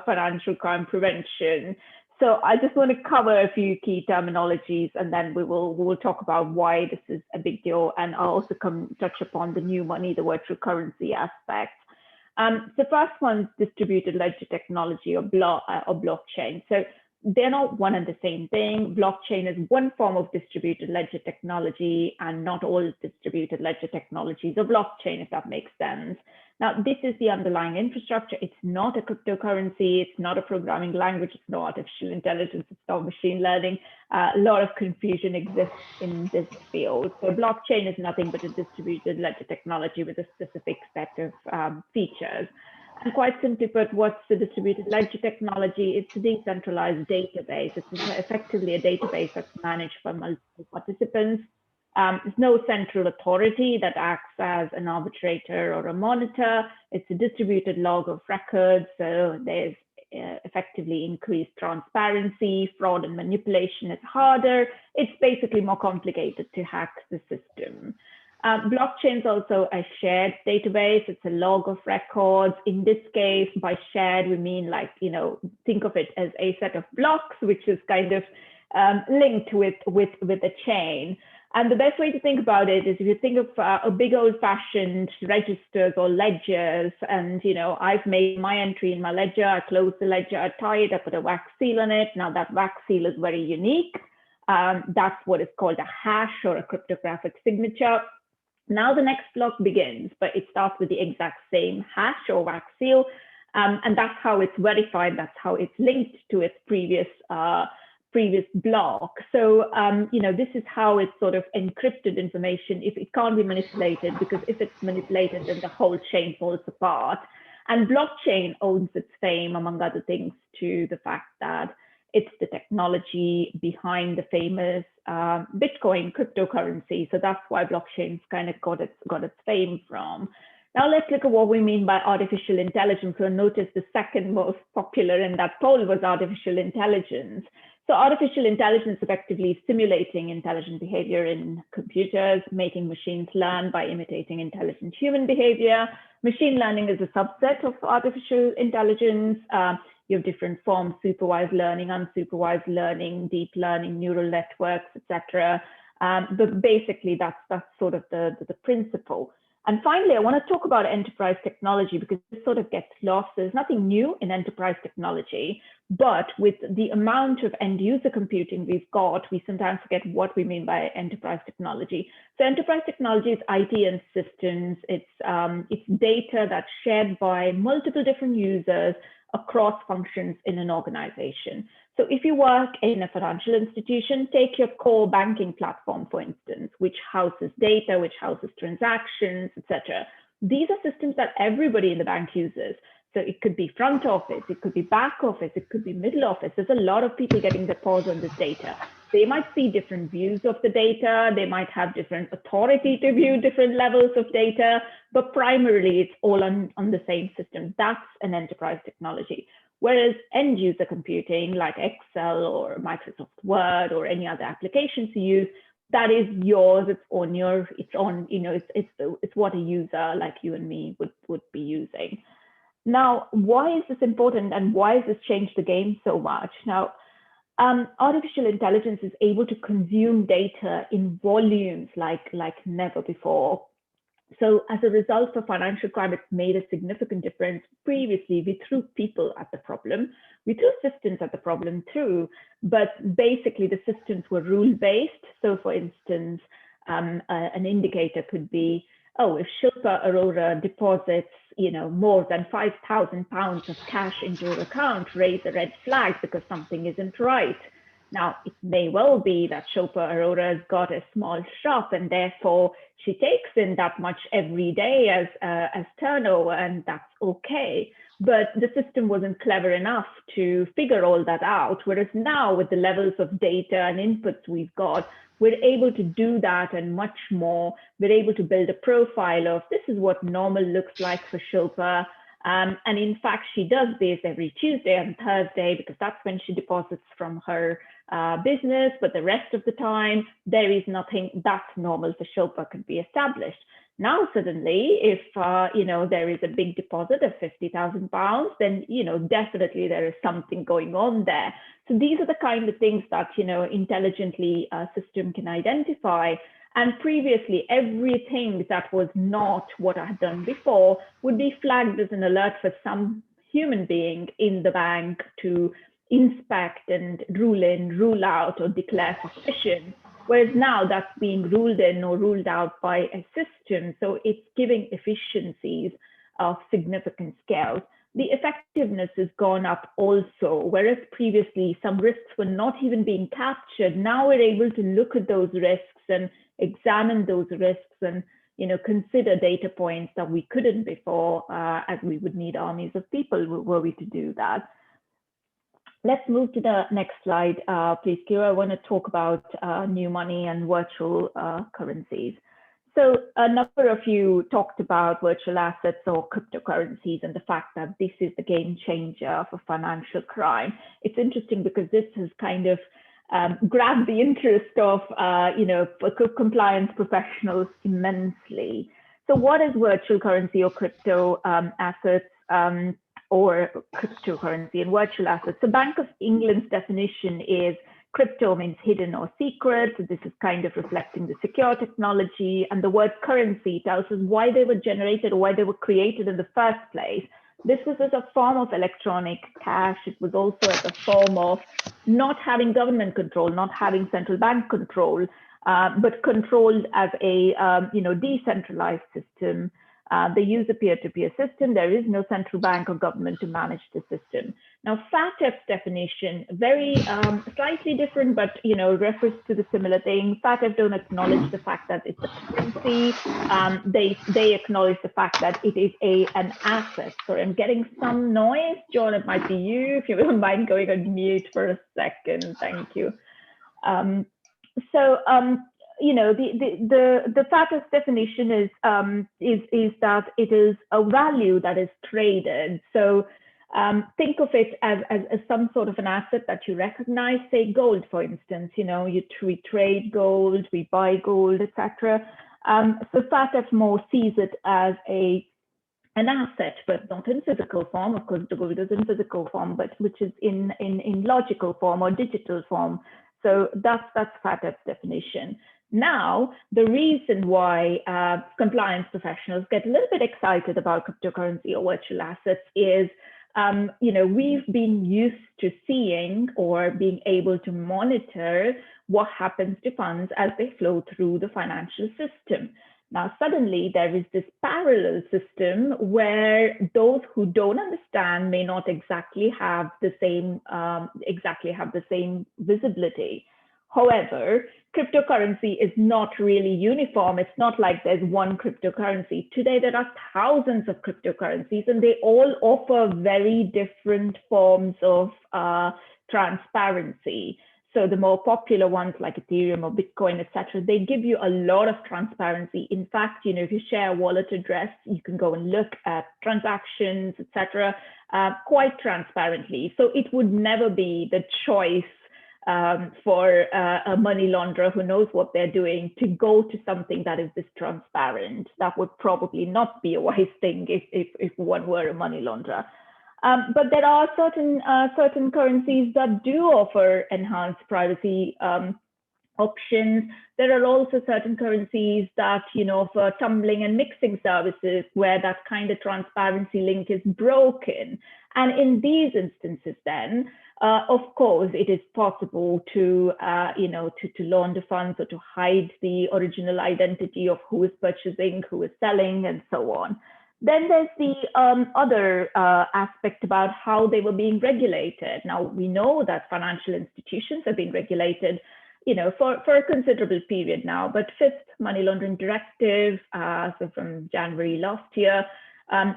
financial crime prevention. So I just want to cover a few key terminologies, and then we will talk about why this is a big deal. And I'll also touch upon the new money, the virtual currency aspect. The first one's distributed ledger technology or blockchain. So they're not one and the same thing. Blockchain is one form of distributed ledger technology, and not all distributed ledger technologies are blockchain, if that makes sense. Now, this is the underlying infrastructure. It's not a cryptocurrency. It's not a programming language. It's not artificial intelligence. It's not machine learning. A lot of confusion exists in this field. So blockchain is nothing but a distributed ledger technology with a specific set of features. And quite simply put, what's the distributed ledger technology? It's a decentralized database. It's effectively a database that's managed by multiple participants. There's no central authority that acts as an arbitrator or a monitor. It's a distributed log of records. So there's effectively increased transparency. Fraud and manipulation is harder. It's basically more complicated to hack the system. Blockchain is also a shared database. It's a log of records. In this case, by shared, we mean think of it as a set of blocks, which is kind of linked with a chain. And the best way to think about it is if you think of a big old-fashioned registers or ledgers, and I've made my entry in my ledger, I close the ledger, I tie it, I put a wax seal on it. Now that wax seal is very unique. That's what is called a hash or a cryptographic signature. Now the next block begins, but it starts with the exact same hash or wax seal. And that's how it's verified. That's how it's linked to its previous block. So, this is how it's sort of encrypted information. If it can't be manipulated, because if it's manipulated, then the whole chain falls apart. And blockchain owes its fame, among other things, to the fact that it's the technology behind the famous Bitcoin cryptocurrency. So that's why blockchain's kind of got its fame from. Now let's look at what we mean by artificial intelligence. So notice the second most popular in that poll was artificial intelligence. So artificial intelligence effectively simulating intelligent behavior in computers, making machines learn by imitating intelligent human behavior. Machine learning is a subset of artificial intelligence. You have different forms: supervised learning, unsupervised learning, deep learning, neural networks, etc. But basically, that's sort of the principle. And finally, I want to talk about enterprise technology, because this sort of gets lost. There's nothing new in enterprise technology, but with the amount of end user computing we've got, we sometimes forget what we mean by enterprise technology. So enterprise technology is IT and systems. It's data that's shared by multiple different users across functions in an organization. So if you work in a financial institution, take your core banking platform, for instance, which houses data, which houses transactions, etc. These are systems that everybody in the bank uses. So it could be front office, it could be back office, it could be middle office. There's a lot of people getting their paws on this data. They might see different views of the data. They might have different authority to view different levels of data, but primarily it's all on the same system. That's an enterprise technology. Whereas end user computing like Excel or Microsoft Word or any other applications you use, that is yours. It's what a user like you and me would be using. Now, why is this important, and why has this changed the game so much? Now, artificial intelligence is able to consume data in volumes like never before. So as a result, for financial crime, it's made a significant difference. Previously, we threw people at the problem. We threw systems at the problem too, but basically the systems were rule-based. So for instance, an indicator could be, oh, if Shilpa Arora deposits more than £5,000 of cash into her account raise a red flag because something isn't right. Now, it may well be that Shilpa Arora has got a small shop and therefore she takes in that much every day as turnover, and that's okay. But the system wasn't clever enough to figure all that out. Whereas now, with the levels of data and inputs we've got, we're able to do that and much more. We're able to build a profile of this is what normal looks like for Shilpa. And in fact, she does this every Tuesday and Thursday because that's when she deposits from her business. But the rest of the time, there is nothing that's normal for Shilpa could be established. Now, suddenly, if there is a big deposit of £50,000, then definitely there is something going on there. So these are the kind of things that intelligently a system can identify. And previously, everything that was not what I had done before would be flagged as an alert for some human being in the bank to inspect and rule in, rule out, or declare suspicion. Whereas now that's being ruled in or ruled out by a system. So it's giving efficiencies of significant scale. The effectiveness has gone up also, whereas previously some risks were not even being captured. Now we're able to look at those risks and examine those risks and consider data points that we couldn't before, as we would need armies of people were we to do that. Let's move to the next slide, please, Kira. I want to talk about new money and virtual currencies. So a number of you talked about virtual assets or cryptocurrencies and the fact that this is the game changer for financial crime. It's interesting because this has kind of grabbed the interest of compliance professionals immensely. So what is virtual currency or crypto assets? Or cryptocurrency and virtual assets. So Bank of England's definition is crypto means hidden or secret. So this is kind of reflecting the secure technology, and the word currency tells us why they were generated or why they were created in the first place. This was as a form of electronic cash. It was also as a form of not having government control, not having central bank control, but controlled as a decentralized system. They use a peer-to-peer system. There is no central bank or government to manage the system. Now, FATF's definition, very slightly different, but refers to the similar thing. FATF don't acknowledge the fact that it's a currency. They acknowledge the fact that it is an asset. Sorry, I'm getting some noise. John, it might be you. If you wouldn't mind going on mute for a second, thank you. The FATF's definition is that it is a value that is traded. So think of it as some sort of an asset that you recognize, say gold, for instance. We trade gold, we buy gold, etc. So FATF more sees it as an asset, but not in physical form. Of course, the gold is in physical form, but which is in logical form or digital form. So that's FATF's definition. Now, the reason why compliance professionals get a little bit excited about cryptocurrency or virtual assets is, we've been used to seeing or being able to monitor what happens to funds as they flow through the financial system. Now, suddenly there is this parallel system where those who don't understand may not exactly have the same visibility. However, cryptocurrency is not really uniform. It's not like there's one cryptocurrency. Today, there are thousands of cryptocurrencies, and they all offer very different forms of transparency. So the more popular ones like Ethereum or Bitcoin, etc., they give you a lot of transparency. In fact, if you share a wallet address, you can go and look at transactions, etc., quite transparently. So it would never be the choice for a money launderer who knows what they're doing to go to something that is this transparent. That would probably not be a wise thing if one were a money launderer. But there are certain currencies that do offer enhanced privacy options. There are also certain currencies that offer tumbling and mixing services where that kind of transparency link is broken. And in these instances, then, of course, it is possible to launder funds or to hide the original identity of who is purchasing, who is selling, and so on. Then there's the other aspect about how they were being regulated. Now, we know that financial institutions have been regulated, for a considerable period now, but fifth money laundering directive, so from January last year,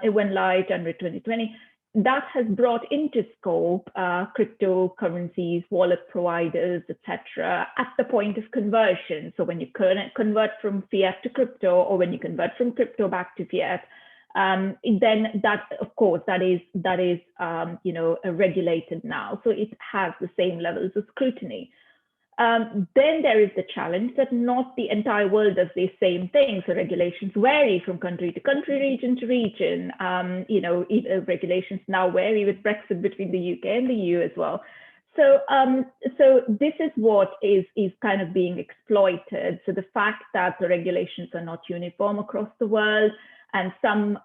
it went live January 2020. That has brought into scope cryptocurrencies, wallet providers, etc., at the point of conversion. So when you convert from fiat to crypto, or when you convert from crypto back to fiat, then that, of course, that is regulated now. So it has the same levels of scrutiny. Then there is the challenge that not the entire world does the same thing. So regulations vary from country to country, region to region. Regulations now vary with Brexit between the UK and the EU as well. So this is what is kind of being exploited. So the fact that the regulations are not uniform across the world, and some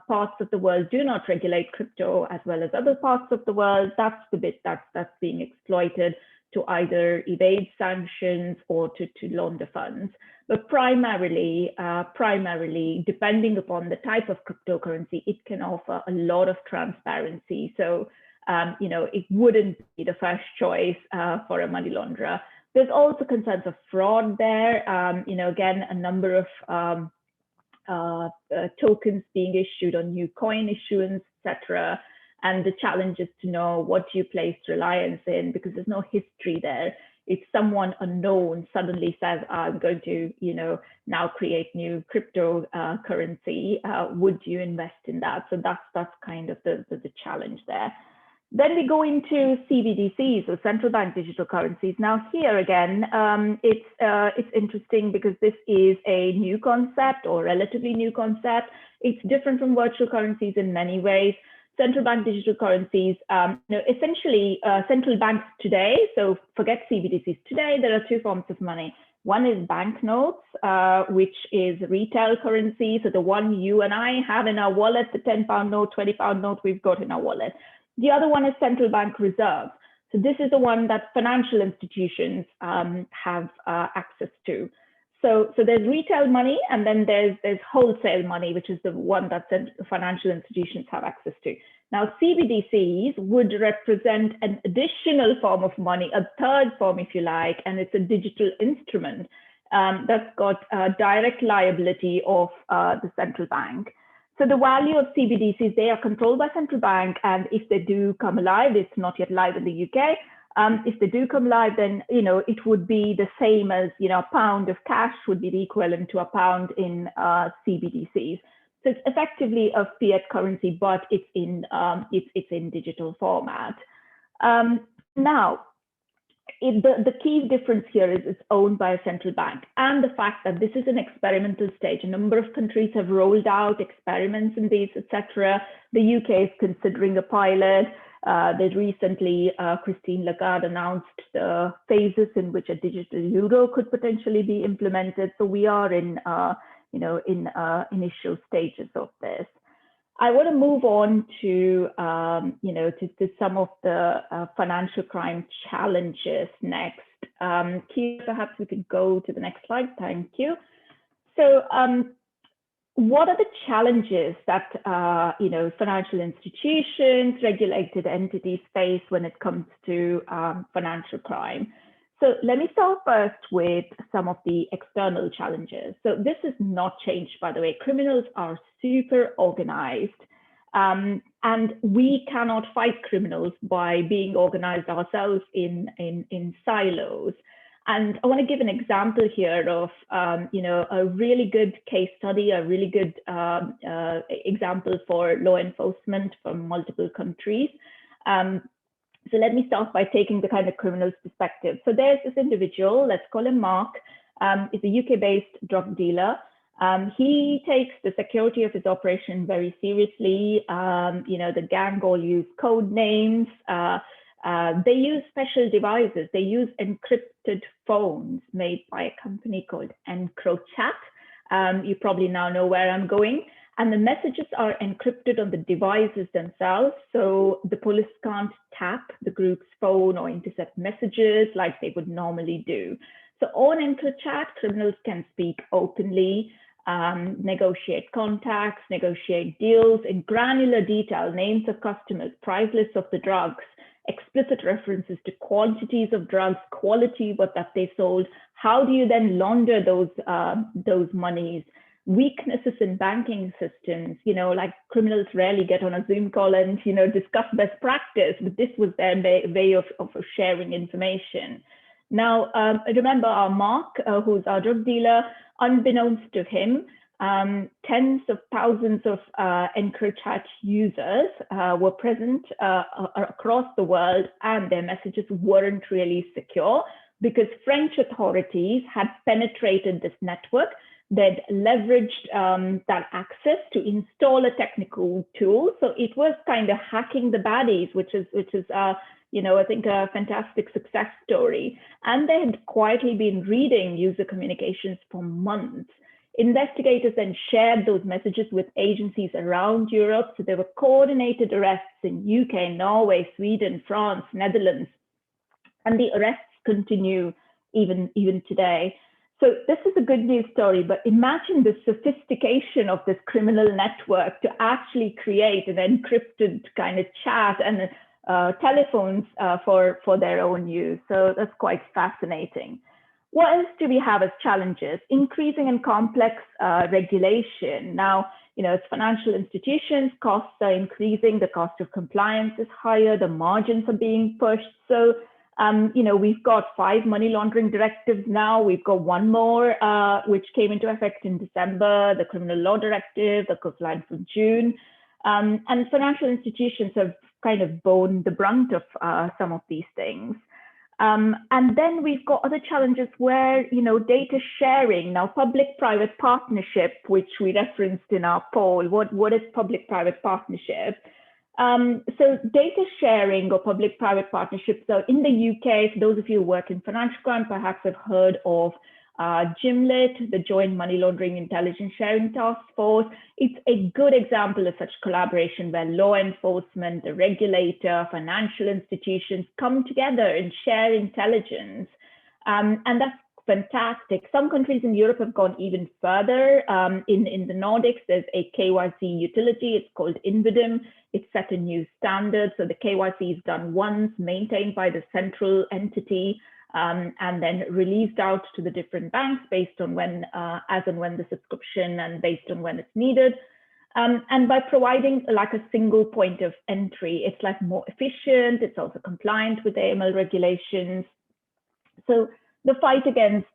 parts of the world do not regulate crypto as well as other parts of the world, that's the bit that's being exploited to either evade sanctions or to launder funds. But primarily, depending upon the type of cryptocurrency, it can offer a lot of transparency. So, it wouldn't be the first choice for a money launderer. There's also concerns of fraud there. Again, a number of tokens being issued on new coin issuance, etc. And the challenge is to know what you place reliance in, because there's no history there. If someone unknown suddenly says, I'm going to, now create new crypto currency, would you invest in that? So that's kind of the challenge there. Then we go into CBDCs, or central bank digital currencies. Now here again, it's interesting because this is a new concept, or relatively new concept. It's different from virtual currencies in many ways. Central bank digital currencies, essentially central banks today, so forget CBDCs today, there are two forms of money. One is banknotes, which is retail currency. So the one you and I have in our wallet, the 10-pound note, 20-pound note we've got in our wallet. The other one is central bank reserve. So this is the one that financial institutions have access to. So there's retail money, and then there's wholesale money, which is the one that financial institutions have access to. Now, CBDCs would represent an additional form of money, a third form, if you like, and it's a digital instrument that's got direct liability of the central bank. So the value of CBDCs, they are controlled by central bank, and if they do come alive, it's not yet live in the UK. If they do come live, then it would be the same as a pound of cash would be the equivalent to a pound in CBDCs. So it's effectively a fiat currency, but it's in digital format. Now, the key difference here is it's owned by a central bank, and the fact that this is an experimental stage. A number of countries have rolled out experiments in these, etc. The UK is considering a pilot. There's recently, Christine Lagarde announced the phases in which a digital euro could potentially be implemented. So we are in initial stages of this. I want to move on to to some of the financial crime challenges next. Keith, perhaps we could go to the next slide. Thank you. So, what are the challenges that financial institutions, regulated entities face when it comes to financial crime? So let me start first with some of the external challenges. So this is not changed, by the way. Criminals are super organized, and we cannot fight criminals by being organized ourselves in silos. And I want to give an example here of, a really good case study, a really good example for law enforcement from multiple countries. So let me start by taking the kind of criminal's perspective. So there's this individual, let's call him Mark. He's a UK-based drug dealer. He takes the security of his operation very seriously. The gang all use code names. They use special devices. They use encrypted phones made by a company called EncroChat. You probably now know where I'm going. And the messages are encrypted on the devices themselves. So the police can't tap the group's phone or intercept messages like they would normally do. So on EncroChat, criminals can speak openly. negotiate contacts, negotiate deals in granular detail, names of customers, price lists of the drugs, explicit references to quantities of drugs, quality, what that they sold. How do you then launder those monies? Weaknesses in banking systems, like criminals rarely get on a Zoom call and, discuss best practice, but this was their way of sharing information. Now, remember our Mark, who's our drug dealer, unbeknownst to him, tens of thousands of EncroChat users were present across the world, and their messages weren't really secure because French authorities had penetrated this network. They'd leveraged that access to install a technical tool. So it was kind of hacking the baddies, which is I think a fantastic success story. And they had quietly been reading user communications for months. Investigators then shared those messages with agencies around Europe. So there were coordinated arrests in UK, Norway, Sweden, France, Netherlands, and the arrests continue even today. So this is a good news story, but imagine the sophistication of this criminal network to actually create an encrypted kind of chat and telephones for their own use. So that's quite fascinating. What else do we have as challenges? Increasing and complex regulation. Now, as financial institutions, costs are increasing, the cost of compliance is higher, the margins are being pushed. So, we've got 5 money laundering directives now. We've got one more, which came into effect in December, the criminal law directive, that goes live from June. And financial institutions have kind of borne the brunt of some of these things. And then we've got other challenges where, data sharing. Now, public-private partnership, which we referenced in our poll, what is public-private partnership? So data sharing or public-private partnerships. So in the UK, for those of you who work in financial crime, perhaps have heard of JMLIT, the Joint Money Laundering Intelligence Sharing Task Force. It's a good example of such collaboration where law enforcement, the regulator, financial institutions come together and share intelligence. And that's fantastic. Some countries in Europe have gone even further. In the Nordics, there's a KYC utility. It's called Invidum. It set a new standard. So the KYC is done once, maintained by the central entity, and then released out to the different banks based on when, as and when the subscription and based on when it's needed. And by providing like a single point of entry, it's like more efficient. It's also compliant with AML regulations. So the fight against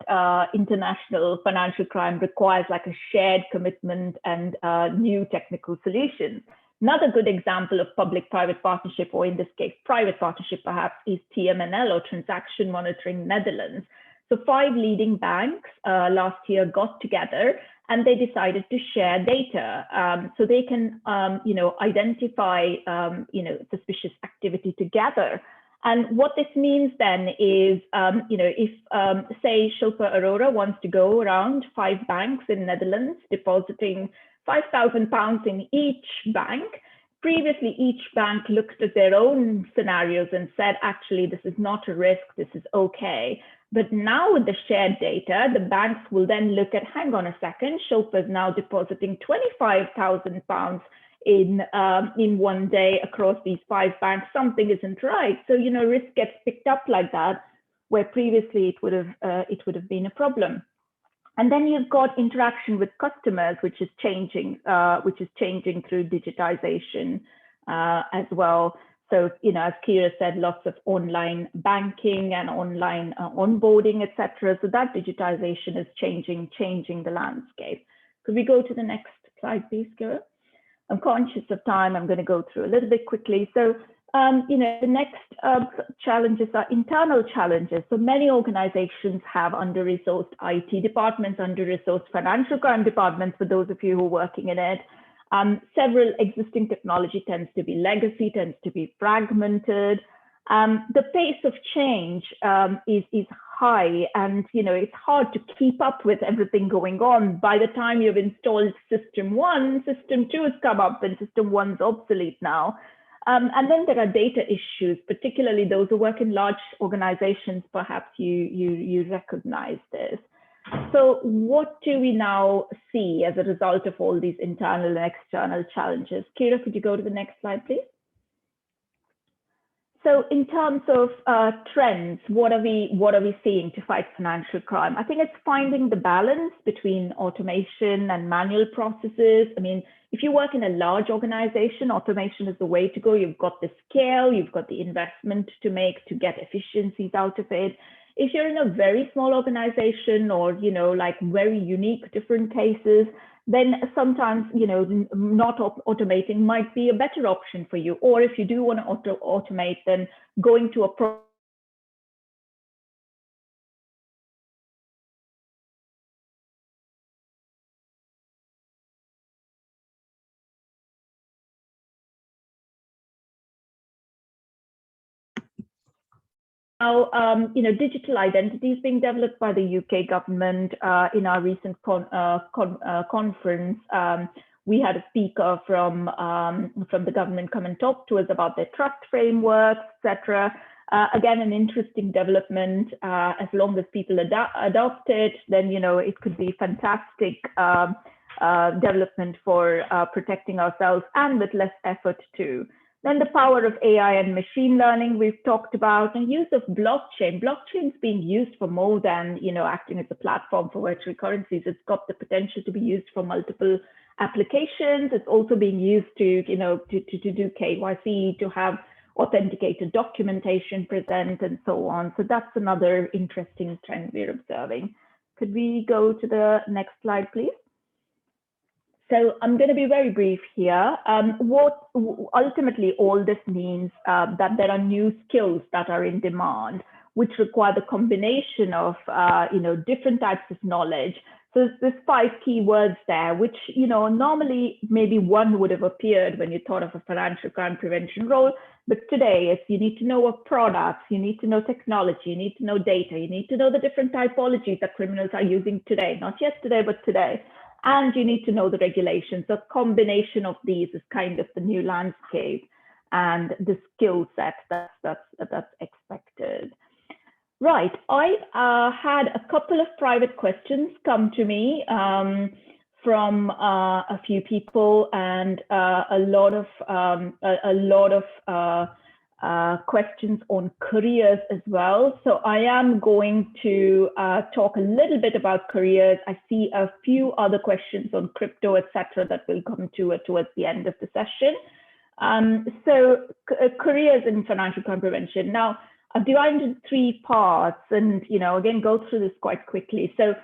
international financial crime requires like a shared commitment and new technical solutions. Another good example of public-private partnership, or in this case, private partnership perhaps, is TMNL, or Transaction Monitoring Netherlands. So 5 leading banks last year got together and they decided to share data so they can, identify, suspicious activity together. And what this means then is, if, say, Shilpa Arora wants to go around 5 banks in Netherlands, depositing £5,000 in each bank. Previously, each bank looked at their own scenarios and said, actually, this is not a risk, this is okay. But now with the shared data, the banks will then look at, hang on a second, Shilpa is now depositing £25,000 in one day across these 5 banks. Something isn't right. So, risk gets picked up like that, where previously it would have been a problem. And then you've got interaction with customers, which is changing through digitization as well. So, as Kira said, lots of online banking and online onboarding, etc. So that digitization is changing the landscape. Could we go to the next slide, please, Kira? I'm conscious of time. I'm going to go through a little bit quickly. So, the next challenges are internal challenges. So many organizations have under-resourced IT departments, under-resourced financial crime departments, for those of you who are working in it. Several existing technology tends to be legacy, tends to be fragmented. The pace of change is high, and it's hard to keep up with everything going on. By the time you've installed system 1, system 2 has come up, and system 1's obsolete now. And then there are data issues, particularly those who work in large organizations. Perhaps you recognize this. So what do we now see as a result of all these internal and external challenges? Kira, could you go to the next slide, please? So in terms of trends, what are we seeing to fight financial crime? I think it's finding the balance between automation and manual processes. I mean, if you work in a large organization, automation is the way to go. You've got the scale, you've got the investment to make to get efficiencies out of it. If you're in a very small organization or, you know, like very unique different cases, then sometimes, you know, not automating might be a better option for you. Or if you do want to automate, then going to a Now, you know, digital identity is being developed by the UK government. In our recent conference, we had a speaker from the government come and talk to us about their trust framework, etc. Again, an interesting development. As long as people adopt it, then, you know, it could be fantastic development for protecting ourselves, and with less effort too. Then the power of AI and machine learning we've talked about, and use of blockchain. Blockchain is being used for more than, you know, acting as a platform for virtual currencies. It's got the potential to be used for multiple applications. It's also being used to, you know, to do KYC, to have authenticated documentation present, and so on. So that's another interesting trend we're observing. Could we go to the next slide, please? So I'm going to be very brief here. What ultimately all this means that there are new skills that are in demand, which require the combination of you know, different types of knowledge. So there's 5 key words there, which, you know, normally maybe one would have appeared when you thought of a financial crime prevention role. But today, it's you need to know of products, you need to know technology, you need to know data, you need to know the different typologies that criminals are using today, not yesterday, but today. And you need to know the regulations. So a combination of these is kind of the new landscape and the skill set that's expected. Right, I had a couple of private questions come to me from a few people, and a lot of questions on careers as well. So I am going to talk a little bit about careers. I see a few other questions on crypto, etc., that will come to towards the end of the session. So careers in financial crime prevention. Now, I've divided into 3 parts, and, you know, again, go through this quite quickly. So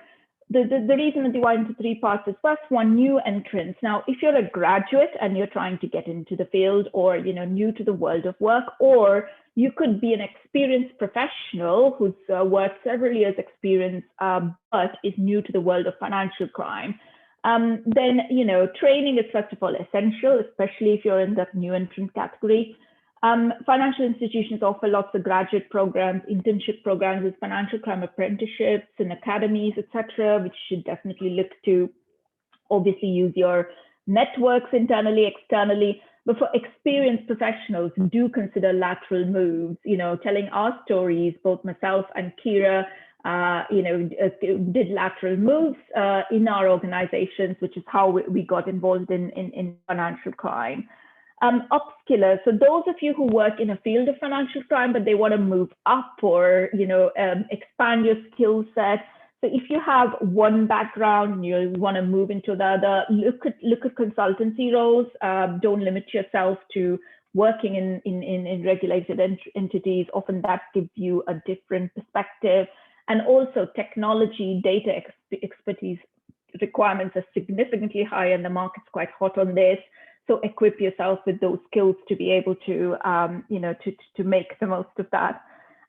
the reason I divide into 3 parts is, first one, new entrants. Now, if you're a graduate and you're trying to get into the field, or, you know, new to the world of work, or you could be an experienced professional who's worked several years experience, but is new to the world of financial crime, then, you know, training is first of all essential, especially if you're in that new entrant category. Financial institutions offer lots of graduate programs, internship programs with financial crime apprenticeships and academies, etc., which you should definitely look to. Obviously, use your networks internally, externally. But for experienced professionals, do consider lateral moves. You know, telling our stories, both myself and Kira, you know, did lateral moves in our organizations, which is how we got involved in financial crime. Upskillers, so those of you who work in a field of financial crime, but they want to move up, or, you know, expand your skill set. So if you have one background and you want to move into the other, look at consultancy roles. Don't limit yourself to working in regulated entities. Often that gives you a different perspective. And also technology, data expertise requirements are significantly high, and the market's quite hot on this. So equip yourself with those skills to be able to, you know, to make the most of that.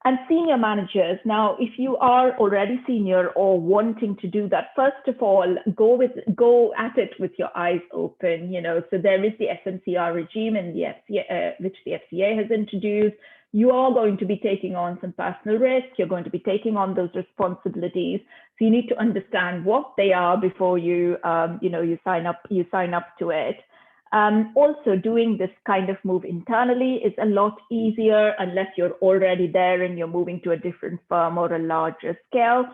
And senior managers. Now, if you are already senior or wanting to do that, first of all, go at it with your eyes open. You know, so there is the SMCR regime and the FCA, which the FCA has introduced. You are going to be taking on some personal risk. You're going to be taking on those responsibilities. So you need to understand what they are before you, you know, you sign up to it. Also, doing this kind of move internally is a lot easier unless you're already there and you're moving to a different firm or a larger scale.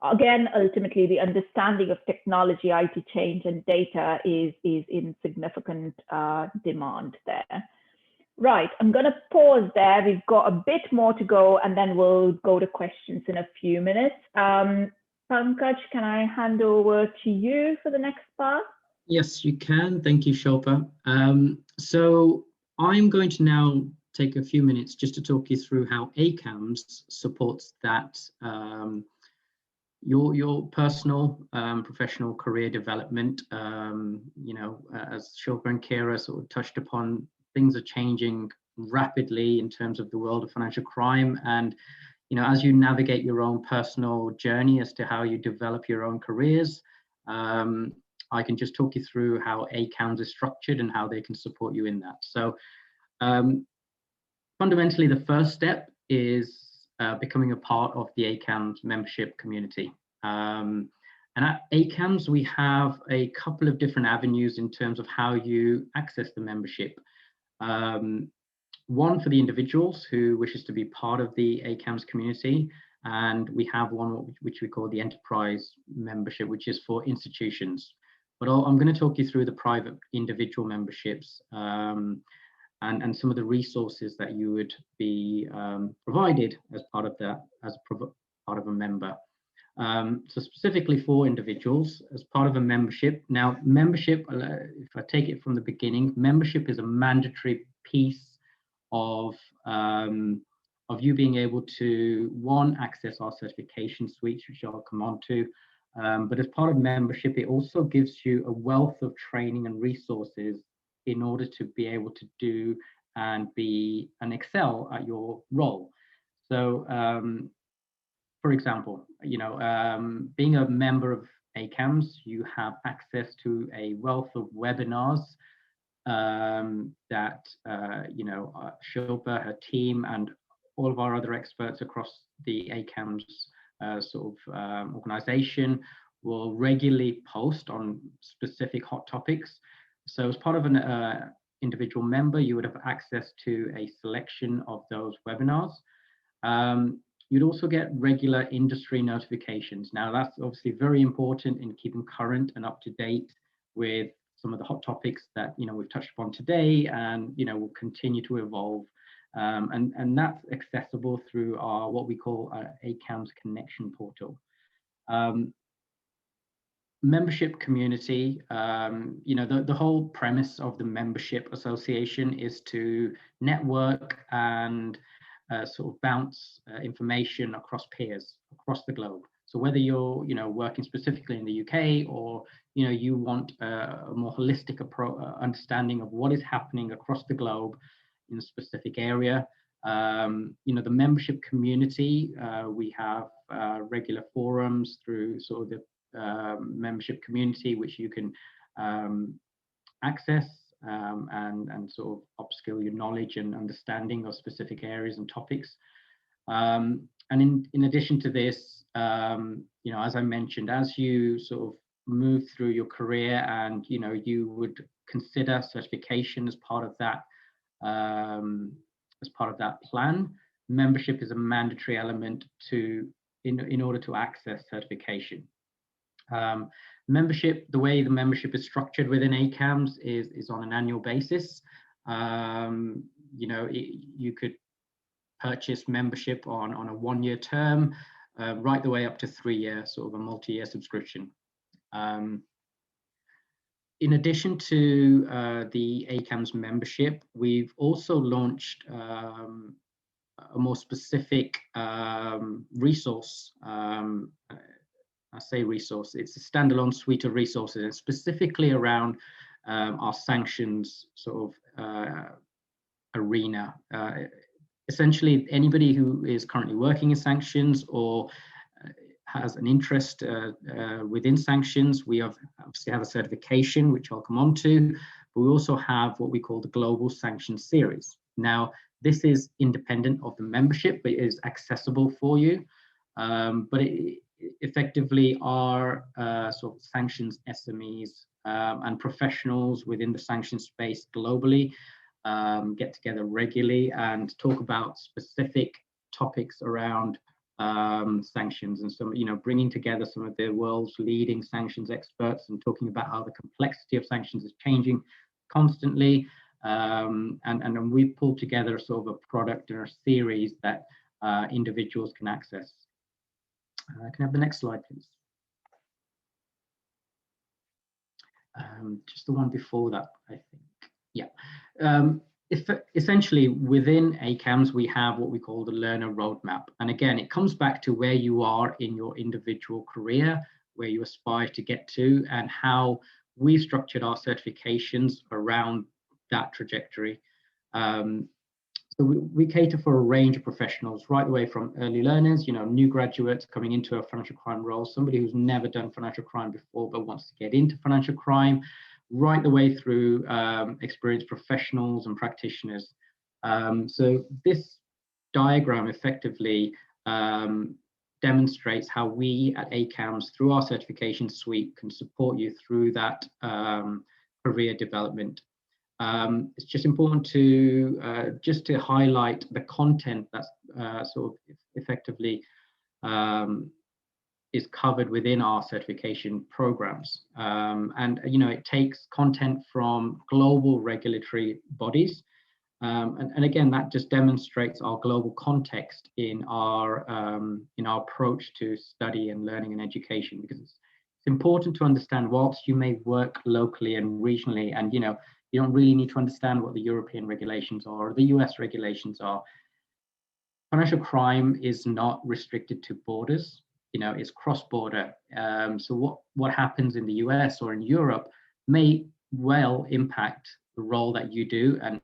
again, ultimately, the understanding of technology, IT change, and data is in significant demand there. Right, I'm going to pause there. We've got a bit more to go, and then we'll go to questions in a few minutes. Pankaj, can I hand over to you for the next part? Yes, you can. Thank you, Shilpa. So I'm going to now take a few minutes just to talk you through how ACAMS supports that your personal professional career development. As Shilpa and Kira sort of touched upon, things are changing rapidly in terms of the world of financial crime, and as you navigate your own personal journey as to how you develop your own careers, I can just talk you through how ACAMS is structured and how they can support you in that. So fundamentally, the first step is becoming a part of the ACAMS membership community. And at ACAMS, we have a couple of different avenues in terms of how you access the membership. One for the individuals who wishes to be part of the ACAMS community, and we have one which we call the enterprise membership, which is for institutions. But I'm going to talk you through the private individual memberships and some of the resources that you would be provided as part of that, as part of a member. So specifically for individuals, as part of a membership. Now, membership, if I take it from the beginning, membership is a mandatory piece of you being able to, one, access our certification suites, which I'll come on to. But as part of membership, it also gives you a wealth of training and resources in order to be able to do and excel at your role. So, for example, being a member of ACAMS, you have access to a wealth of webinars that Shilpa, her team, and all of our other experts across the ACAMS organization will regularly post on specific hot topics. So as part of an individual member, you would have access to a selection of those webinars. You'd also get regular industry notifications. Now, that's obviously very important in keeping current and up to date with some of the hot topics that we've touched upon today, and will continue to evolve. And that's accessible through our what we call ACAMS connection portal. Membership community, the whole premise of the membership association is to network and sort of bounce information across peers across the globe. So whether you're working specifically in the UK, or you want a more holistic understanding of what is happening across the globe in a specific area, the membership community, we have regular forums through sort of the membership community, which you can access and sort of upskill your knowledge and understanding of specific areas and topics. And in addition to this, as I mentioned, as you sort of move through your career, and you would consider certification as part of that plan, membership is a mandatory element in order to access certification. Membership, the way the membership is structured within ACAMS is on an annual basis. You could purchase membership on a 1-year term, right the way up to 3-year, sort of a multi-year subscription. In addition to the ACAMS membership, we've also launched a more specific resource. I say resource, it's a standalone suite of resources, and specifically around our sanctions sort of arena. Essentially, anybody who is currently working in sanctions or has an interest within sanctions, we obviously have a certification, which I'll come on to, but we also have what we call the Global Sanctions Series. Now, this is independent of the membership, but it is accessible for you. But it effectively are sort of sanctions SMEs and professionals within the sanctions space globally get together regularly and talk about specific topics around sanctions, and some, bringing together some of the world's leading sanctions experts and talking about how the complexity of sanctions is changing constantly. And we pulled together sort of a product or a series that individuals can access. Can I have the next slide, please? Just the one before that, I think. Yeah. Essentially, within ACAMS, we have what we call the learner roadmap. And again, it comes back to where you are in your individual career, where you aspire to get to, and how we structured our certifications around that trajectory. So we cater for a range of professionals, right away from early learners, new graduates coming into a financial crime role, somebody who's never done financial crime before but wants to get into financial crime, right the way through experienced professionals and practitioners. So this diagram effectively demonstrates how we at ACAMS, through our certification suite, can support you through that career development. It's just important to just to highlight the content that's sort of effectively is covered within our certification programs. And it takes content from global regulatory bodies. And again, that just demonstrates our global context in our approach to study and learning and education, because it's important to understand, whilst you may work locally and regionally, and you don't really need to understand what the European regulations are or the US regulations are. Financial crime is not restricted to borders, it's cross-border. So what happens in the US or in Europe may well impact the role that you do. And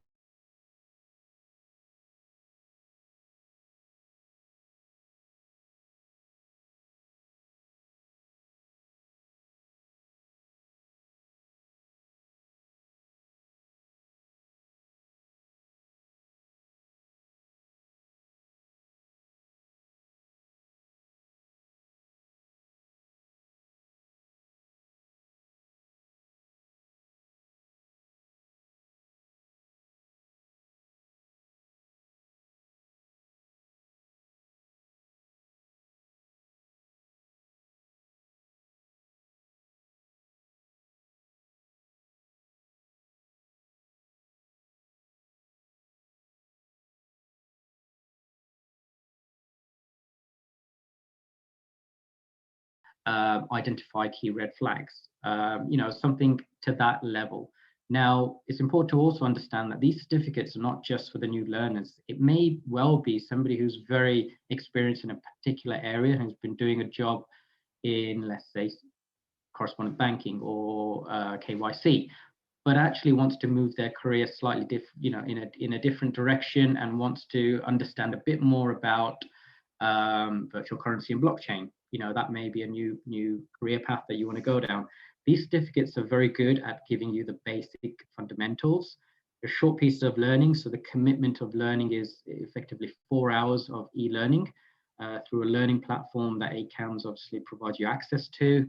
identify key red flags, something to that level. Now, it's important to also understand that these certificates are not just for the new learners. It may well be somebody who's very experienced in a particular area and has been doing a job in, let's say, correspondent banking or KYC, but actually wants to move their career slightly different, in a different direction, and wants to understand a bit more about virtual currency and blockchain. That may be a new career path that you want to go down. These certificates are very good at giving you the basic fundamentals. They're short pieces of learning, so the commitment of learning is effectively 4 hours of e-learning through a learning platform that ACAMS obviously provides you access to.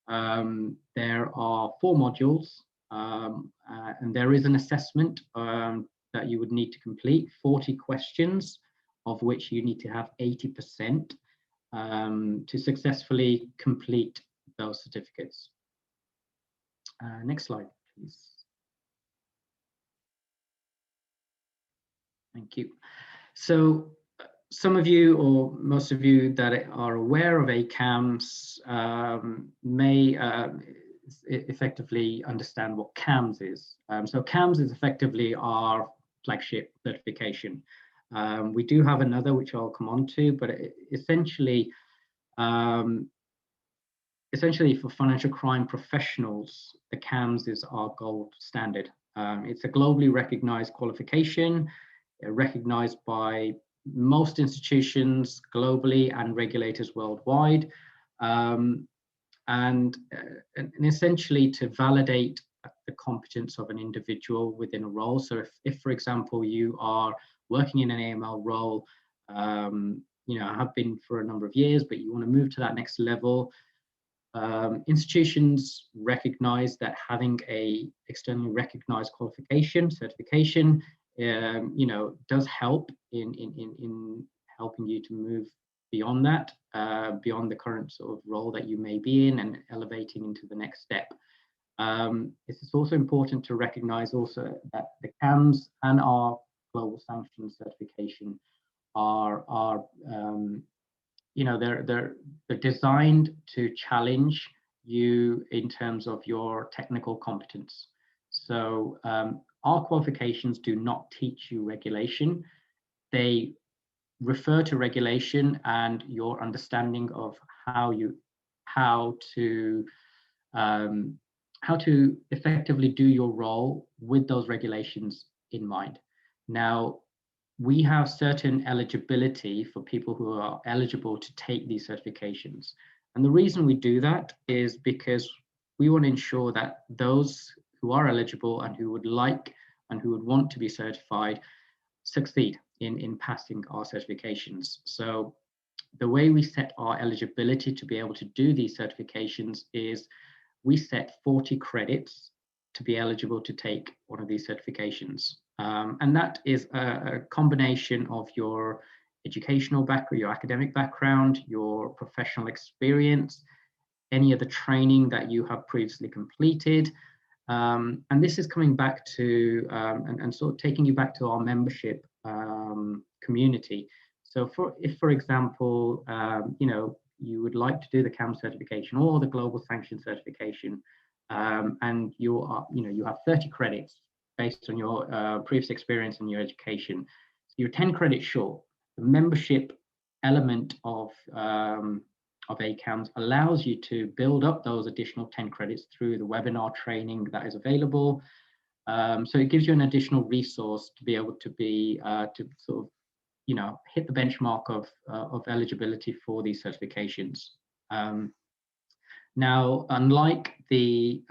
There are 4 modules, and there is an assessment that you would need to complete, 40 questions, of which you need to have 80% to successfully complete those certificates. Next slide, please. Thank you. So some of you, or most of you that are aware of ACAMS may effectively understand what CAMS is. So CAMS is effectively our flagship certification. We do have another, which I'll come on to, but essentially for financial crime professionals, the CAMS is our gold standard. It's a globally recognized qualification, recognized by most institutions globally and regulators worldwide, and essentially to validate the competence of an individual within a role. So if for example, you are working in an AML role, have been for a number of years, but you want to move to that next level, institutions recognize that having a externally recognized qualification, certification, does help in helping you to move beyond that, beyond the current sort of role that you may be in, and elevating into the next step. It's also important to recognize also that the CAMS and our global sanctions certification are you know, they're designed to challenge you in terms of your technical competence. So our qualifications do not teach you regulation. They refer to regulation and your understanding of how to effectively do your role with those regulations in mind. Now, we have certain eligibility for people who are eligible to take these certifications. And the reason we do that is because we want to ensure that those who are eligible and who would like and who would want to be certified succeed in passing our certifications. So the way we set our eligibility to be able to do these certifications is we set 40 credits to be eligible to take one of these certifications. And that is a combination of your educational background, your academic background, your professional experience, any of the training that you have previously completed. And this is coming back to, and sort of taking you back to our membership community. So if, for example, you know, you would like to do the CAMS certification or the global sanction certification, and you have 30 credits based on your previous experience and your education. So you're 10 credits short. The membership element of ACAMS allows you to build up those additional 10 credits through the webinar training that is available. So it gives you an additional resource to be able to be to sort of, you know, hit the benchmark of eligibility for these certifications. Now, unlike the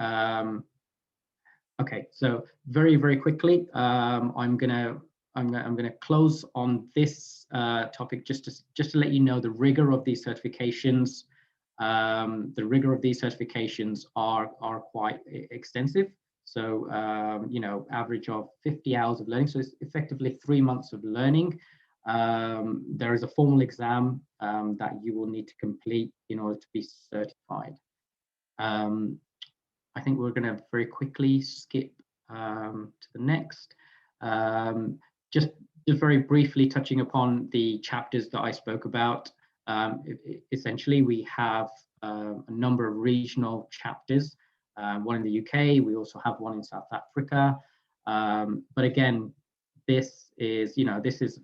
okay, so very quickly, I'm gonna close on this topic just to let you know the rigor of these certifications. The rigor of these certifications are quite extensive. So you know, average of 50 hours of learning. So it's effectively 3 months of learning. There is a formal exam that you will need to complete in order to be certified. I think we're going to very quickly skip to the next. Just very briefly touching upon the chapters that I spoke about. Essentially, we have a number of regional chapters, one in the UK, we also have one in South Africa. But again, this is, you know, this is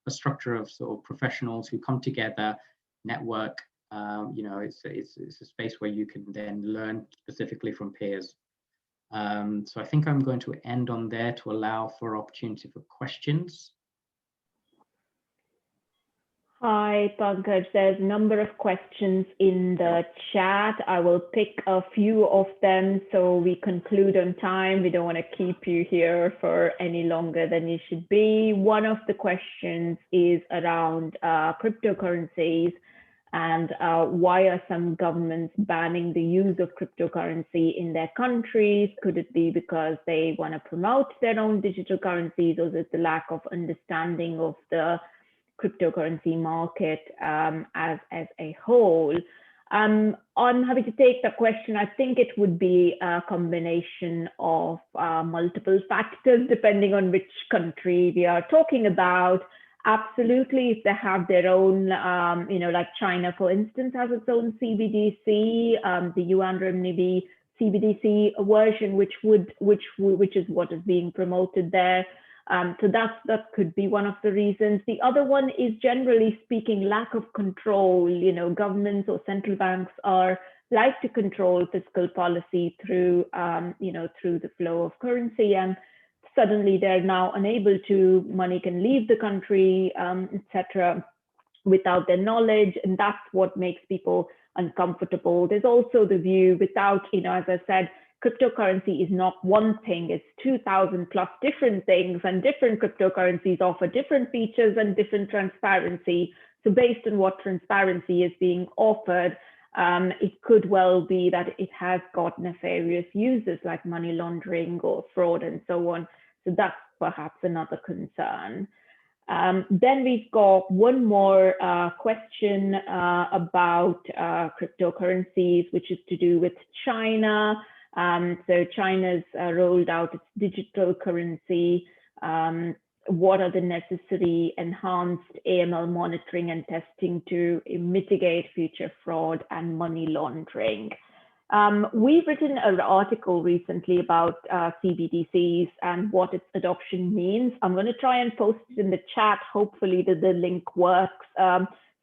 a structure of sort of professionals who come together, network. You know, it's a space where you can then learn specifically from peers. So I think I'm going to end on there to allow for opportunity for questions. Hi, Pankaj. There's a number of questions in the chat. I will pick a few of them so we conclude on time. We don't want to keep you here for any longer than you should be. One of the questions is around cryptocurrencies and why are some governments banning the use of cryptocurrency in their countries? Could it be because they want to promote their own digital currencies, or is it the lack of understanding of the cryptocurrency market as a whole? I'm happy to take the question. I think it would be a combination of multiple factors depending on which country we are talking about. Absolutely, if they have their own, you know, like China, for instance, has its own CBDC, the yuan renminbi CBDC version, which is what is being promoted there. So that could be one of the reasons. The other one is, generally speaking, lack of control. You know, governments or central banks like to control fiscal policy through, you know, through the flow of currency, and suddenly they're now unable to, money can leave the country, etc., without their knowledge, and that's what makes people uncomfortable. There's also the view, without, you know, as I said, cryptocurrency is not one thing, it's 2,000 plus different things, and different cryptocurrencies offer different features and different transparency. So based on what transparency is being offered, it could well be that it has got nefarious uses like money laundering or fraud and so on. So that's perhaps another concern. Then we've got one more question about cryptocurrencies, which is to do with China. So China's rolled out its digital currency. What are the necessary enhanced AML monitoring and testing to mitigate future fraud and money laundering? We've written an article recently about CBDCs and what its adoption means. I'm going to try and post it in the chat. Hopefully the link works.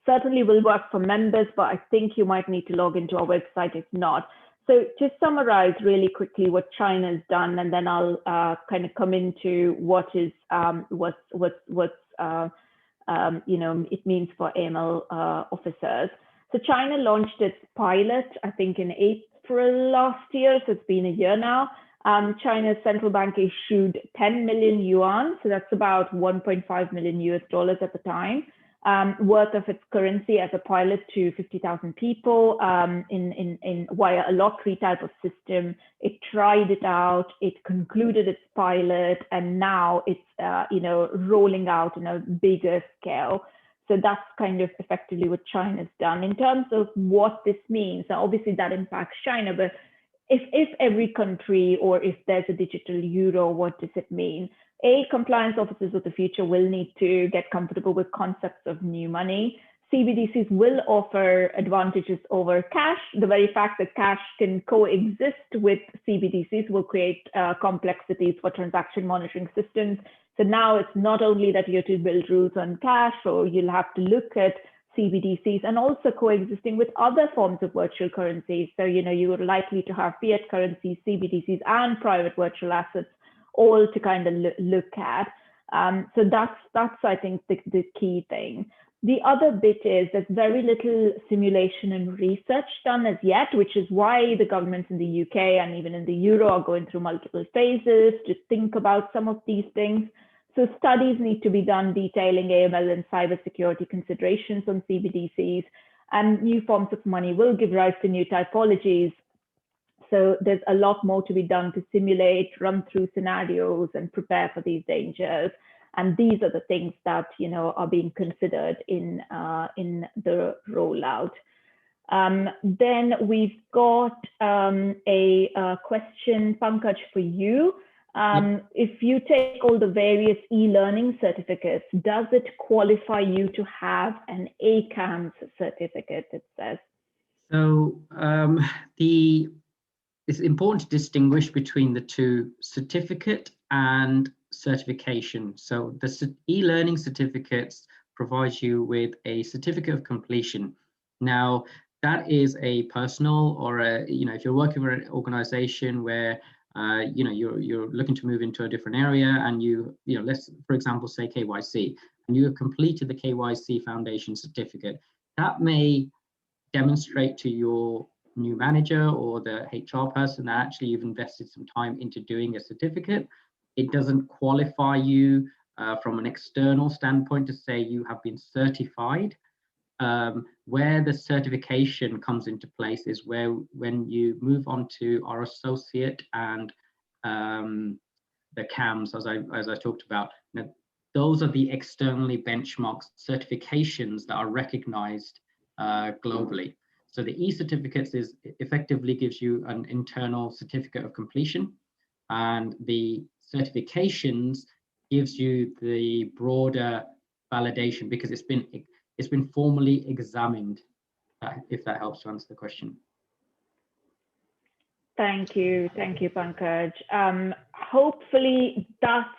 Certainly will work for members, but I think you might need to log into our website if not. So to summarize really quickly what China's done, and then I'll kind of come into what is it means for AML officers. So China launched its pilot, I think in April last year, so it's been a year now. China's central bank issued 10 million yuan, so that's about 1.5 million US dollars at the time, worth of its currency as a pilot to 50,000 people via a lottery type of system. It tried it out, it concluded its pilot, and now it's rolling out in a bigger scale. So that's kind of effectively what China's done. In terms of what this means, obviously that impacts China, but if every country, or if there's a digital euro, what does it mean? Compliance officers of the future will need to get comfortable with concepts of new money. CBDCs will offer advantages over cash. The very fact that cash can coexist with CBDCs will create complexities for transaction monitoring systems. So now it's not only that you have to build rules on cash, or you'll have to look at CBDCs and also coexisting with other forms of virtual currencies. So, you are likely to have fiat currencies, CBDCs, and private virtual assets all to kind of look at. So that's I think the key thing. The other bit is there's very little simulation and research done as yet, which is why the governments in the UK and even in the Euro are going through multiple phases to think about some of these things. So studies need to be done detailing AML and cybersecurity considerations on CBDCs, and new forms of money will give rise to new typologies. So there's a lot more to be done to simulate, run through scenarios, and prepare for these dangers. And these are the things that are being considered in the rollout. Then we've got a question, Pankaj, for you. If you take all the various e-learning certificates, does it qualify you to have an ACAMS certificate, it says? So it's important to distinguish between the two, certificate and certification. So the e-learning certificates provide you with a certificate of completion. Now, that is a personal, or if you're working for an organization where you're looking to move into a different area, and let's, for example, say KYC, and you have completed the KYC Foundation certificate, that may demonstrate to your new manager or the HR person that actually you've invested some time into doing a certificate. It doesn't qualify you from an external standpoint to say you have been certified. Where the certification comes into place is when you move on to our associate and the CAMS, as I talked about. Now, those are the externally benchmarked certifications that are recognized globally. So the e-certificates effectively gives you an internal certificate of completion, and the certifications gives you the broader validation because it's been formally examined, if that helps to answer the question. Thank you, Pankaj. Hopefully that's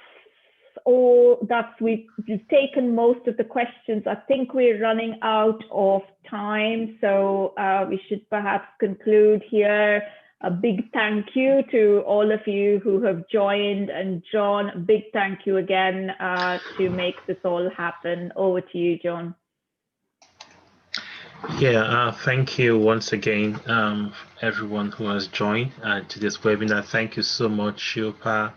all. We've taken most of the questions. I think we're running out of time, so we should perhaps conclude here. A big thank you to all of you who have joined, and John, a big thank you again to make this all happen. Over to you, John. Yeah, thank you once again, everyone who has joined to this webinar. Thank you so much, Shilpa,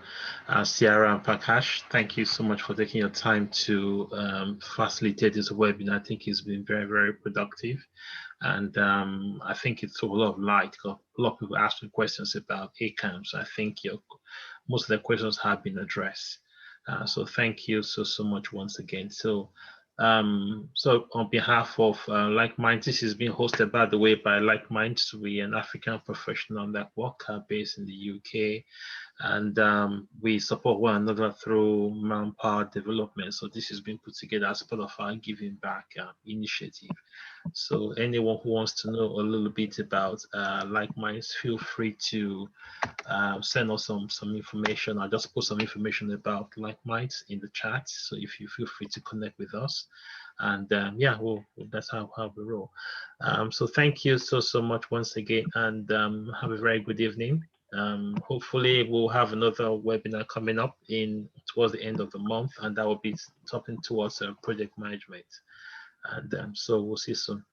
Ciara, and Prakash. Thank you so much for taking your time to facilitate this webinar. I think it's been very, very productive. And I think it's a lot of light. A lot of people asking questions about ACAMS. I think most of the questions have been addressed. So thank you so much once again. So on behalf of Like Minds, this is being hosted, by the way, by Like Minds. We're an African professional network based in the UK. And we support one another through manpower development. So this has been put together as part of our Giving Back initiative. So anyone who wants to know a little bit about Like Minds, feel free to send us some information. I'll just put some information about Like Minds in the chat. So if you feel free to connect with us, and yeah, that's how we roll. So thank you so much once again, and have a very good evening. Hopefully we'll have another webinar coming up towards the end of the month, and that will be talking towards project management. And so we'll see you soon.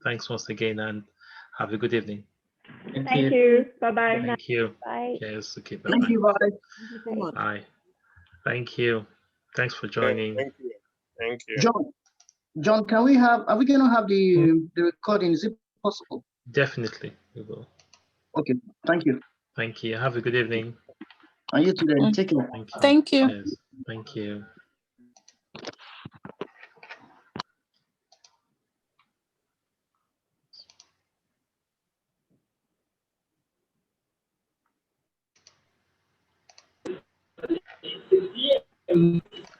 Thanks once again, and have a good evening. Thank you. Bye-bye. Thank you. Bye. Yes, okay, bye-bye. Thank you, bye. Thank you so much. Bye. Thank you. Thanks for joining. Thank you. Thank you. John, are we going to have the recording? Is it possible? Definitely, we will. Okay, thank you. Thank you. Have a good evening. And you today, take care. Thank you. Thank you. Yes, thank you.